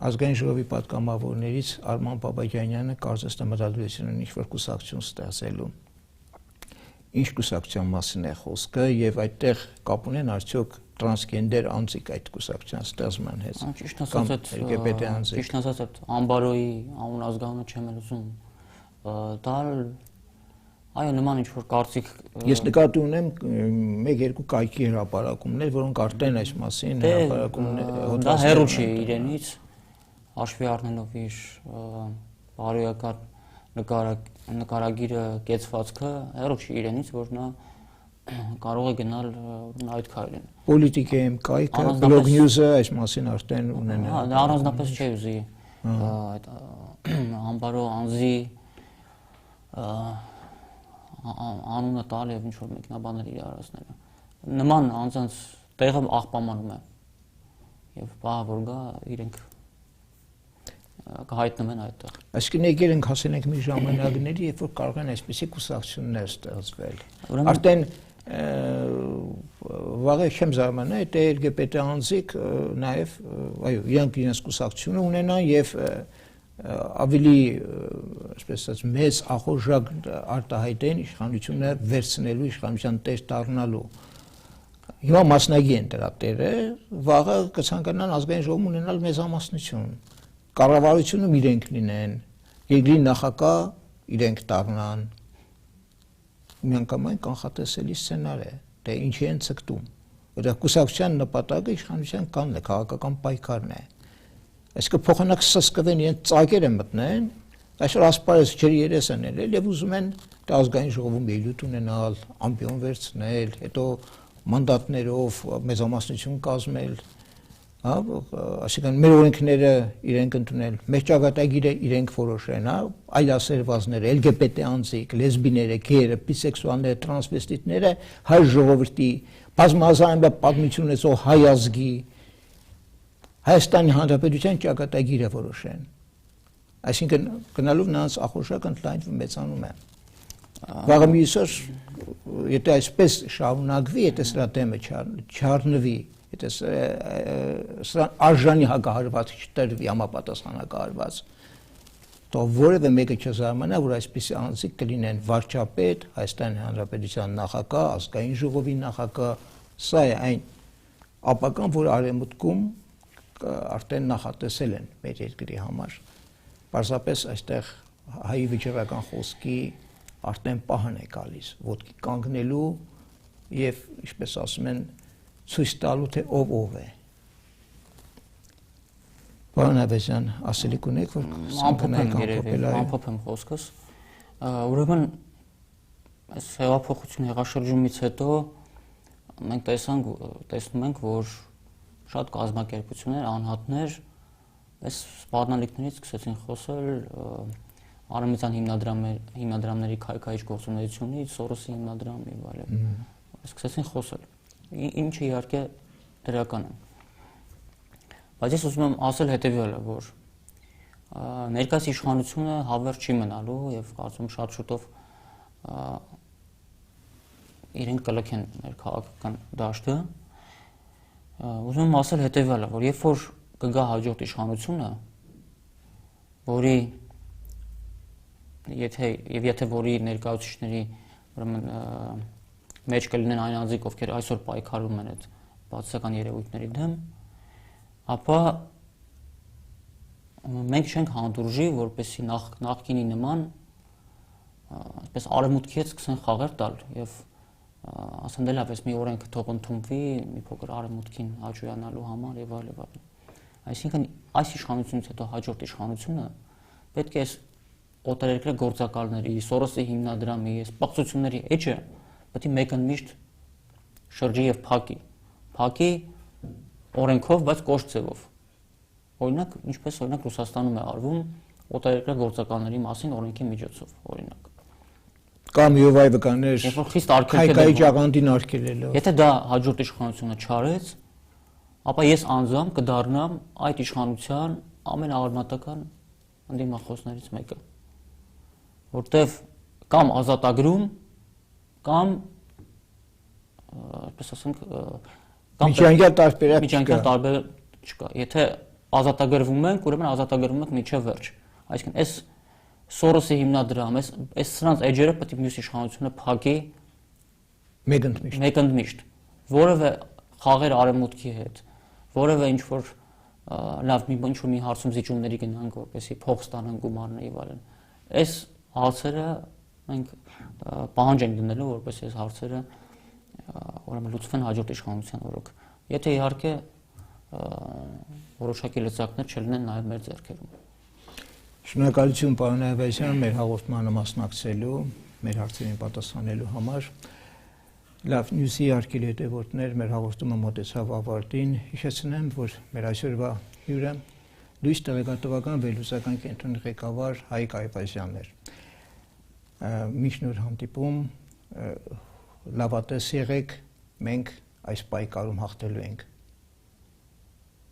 [SPEAKER 1] ազգային ժողովի պատգամավորներից Արման Բաբաջանյանը կարծես թե մտադրություն ունի ինչ-որ կուսակցություն ստեղծելու։ Ինչ կուսակցության մասին է խոսքը եւ այդտեղ կապ ունեն արդյոք տրանսգենդեր անձիկ այդ կուսակցության ստեղծման հետ։
[SPEAKER 2] Ճիշտ ասած, այդ ամբարոյի անուն ազգանունը չեմ ուզում տալ, այո, նման ինչ-որ կարծիք։
[SPEAKER 1] Ես նկատի ունեմ 1-2 կայքի հրապարակումներ, որոնք արդեն այս մասին հրապարակումներ
[SPEAKER 2] դա հեռու չի իրենից, հաշվի առնելով իր բարոյական նկարագիրը, կեցվածքը, հեռու չի իրենից, որ նա կարող է գնալ այդ քայլին։
[SPEAKER 1] Պոլիտիկայում կայքը, բլոգ նյուզը այս մասին արդեն ունեն։
[SPEAKER 2] Դա առանձնապես չի ուզի այդ ամբարո անձի անունը տալ եւ ինչ որ մեկնաբանել իրարացնելը։ Նման անձանց տեղը աղբամանում է եւ բաղ որ գա իրենք կհայտնվեն այդտեղ։
[SPEAKER 1] Այսինքն եկել ենք հասել ենք մի ժամանակների, երբ որ կարող են այսպիսի կուսակցություններ ստեղծվել։ Արդեն վաղը չեմ զարմանա, այդ LGBT անձիկ նաեւ այո, իրանք իրենց կուսակցությունը ունենան եւ ավելի այսպես ասած մեծ ախորժակ արտահայտեն իշխանությունը վերցնելու, իշխանության տեր դառնալու։ Հիմա մասնագի են դրա տերը, վաղը կցանկանան ազգային ժողովում ունենալ մեծամասնություն։ Կառավարությունում իրենք լինեն, երկրի նախագահ իրենք դառնան։ Միանգամայն կանխատեսելի սցենար է, դե ինչի են ցկտում։ Որտեղ կուսակցության նպատակը իշխանության կանն է, քաղաքական պայքարն է։ Այսինքն փոխանակ սսկվեն իրենց ծագերը մտնեն, այսօր ասպարեզ ջրի երես են ելել եւ ուզում են ազգային ժողովում ելույթ ունենալ, ամբիոն վերցնել, հետո մանդատներով մեծամասնություն կազմել, հա, այսինքն մեր օրենքները իրենք ընդունել, մեր ճակատագիրը իրենք որոշեն, հա, այլասերվածները, LGBT անձիկ, լեսբիները, գեյերը, բիսեքսուալները, տրանսվեստիտները հայ ժողովրդի բազմազանության պատմություն ունեցող հայ ազգի Հայաստանի Հանրապետության ճակատագիրը որոշեն։ Այսինքն գնալով նրանց ախորժակը ընդլայնվում մեծանում է։ Վաղը մյուսօր, եթե այսպես շարունակվի, եթե սրա դեմը չառնվի, եթե սրան արժանի հակահարված չտրվի, համապատասխան հակահարված, то որևէ մեկը չզարմանա, որ այսպիսի անձիկ կլինեն վարչապետ, Հայաստանի Հանրապետության նախագահ, ազգային ժողովի նախագահ, սա է այն ապական, որ արևմուտքում արդեն նախատեսել են մեր երկրի համար։ Պարզապես այստեղ հայի վիճռական խոսքի արդեն պահն է գալիս, ոտքի կանգնելու եւ, ինչպես ասում են, ցույց տալու, թե ով է։ Պարոն Այվազյան, ասելիք ունեք, որ
[SPEAKER 2] ամփոփեմ խոսքս։ Ուրեմն այս հեղափոխություն հեղաշրջումից հետո մենք տեսնում ենք, որ շատ կազմակերպություններ, անհատներ այս սպառնալիքներից սկսեցին խոսել արևմտյան հիմնադրամների քայքայիչ գործունեությունից, Սորոսի հիմնադրամ եւ այլն։ Սկսեցին խոսել։ Ինչը իհարկե դրական է։ Բայց ես ուզում եմ ասել հետեւյալը, որ ներկայիս իշխանությունը հավերժ չի մնալու եւ կարծում շատ շուտով իրենք կլքեն մեր քաղաքական դաշտը։ Ուզում եմ ասել հետեւյալը, որ երբ որ կգա հաջորդ իշխանությունը, որի եթե որի ներկայացուցիչների ուրեմն մեջ կլինեն այն անձիկ, ովքեր այսօր պայքարում են այդ բացասական երևույթների դեմ, ապա մենք չենք հանդուրժի, որպեսզի նախկինի նման այսպես արևմուտքի հետ սկսեն խաղեր տալ եւ ասեն դե լավ, այս մի օրենք թող ընդունվի մի փոքր արևմուտքին հաճոյանալու համար եւ այլ եւ այլ։ Այսինքն այս իշխանությունից հետո հաջորդ իշխանությունը պետք է այս օտարերկրյա գործակալների, Սորոսի հիմնադրամի, այս պղծությունների էջը պետք է մեկընդմիշտ շրջի եւ փակի օրենքով, բայց կոշտ ձևով։ Օրինակ, ինչպես օրինակ Ռուսաստանում է արվում օտարերկրյա գործակալների մասին օրենքի միջոցով, օրինակ։
[SPEAKER 1] Կամ եւ այլ վկաներ քայքայիչ աղանդին արգելելով։
[SPEAKER 2] Եթե դա հաջորդ իշխանությունը չարեց, ապա ես անձամբ կդառնամ այդ իշխանության ամենաարմատական ընդդիմախոսներից մեկը, որտեվ կամ ազատագրում, կամ այսպես ասենք,
[SPEAKER 1] միջանկյալ տարբերակ
[SPEAKER 2] չկա։ Եթե ազատագրվում ենք, ուրեմն ազատագրվում ենք մինչև վերջ։ Այսինքն, այս Սորոսի հիմնադրամ, այս սրանց էջերը պետք է մյուս իշխանությունը փակի մեկընդմիշտ, որևէ խաղեր արևմուտքի հետ, որևէ ինչ-որ լավ մի հարցում զիջումների գնանք, որպեսզի փող ստանան գումարներ եւ այլն։ Այս հարցերը մենք պահանջ ենք դնելու, որպեսզի այս հարցերը ուրեմն լուծվեն հաջորդ իշխանության օրոք։ Եթե իհարկե որոշակի լծակներ չլինեն նաև մեր ձեռքերում։
[SPEAKER 1] Շնորհակալություն պարոն Այվազյան մեր հաղորդմանը մասնակցելու, մեր հարցերին պատասխանելու համար։ Լավ, նյութի արկելի հետևորդներ, մեր հաղորդումը մոտեցավ ավարտին։ Հիշեցնեմ, որ մեր այսօրվա հյուրը լույս տեղեկատվական վերլուծական կենտրոնի ղեկավար Հայկ Այվազյանն էր։ Մինչ նոր հանդիպում, լավատես եղեք, մենք այս պայքարում հաղթելու ենք։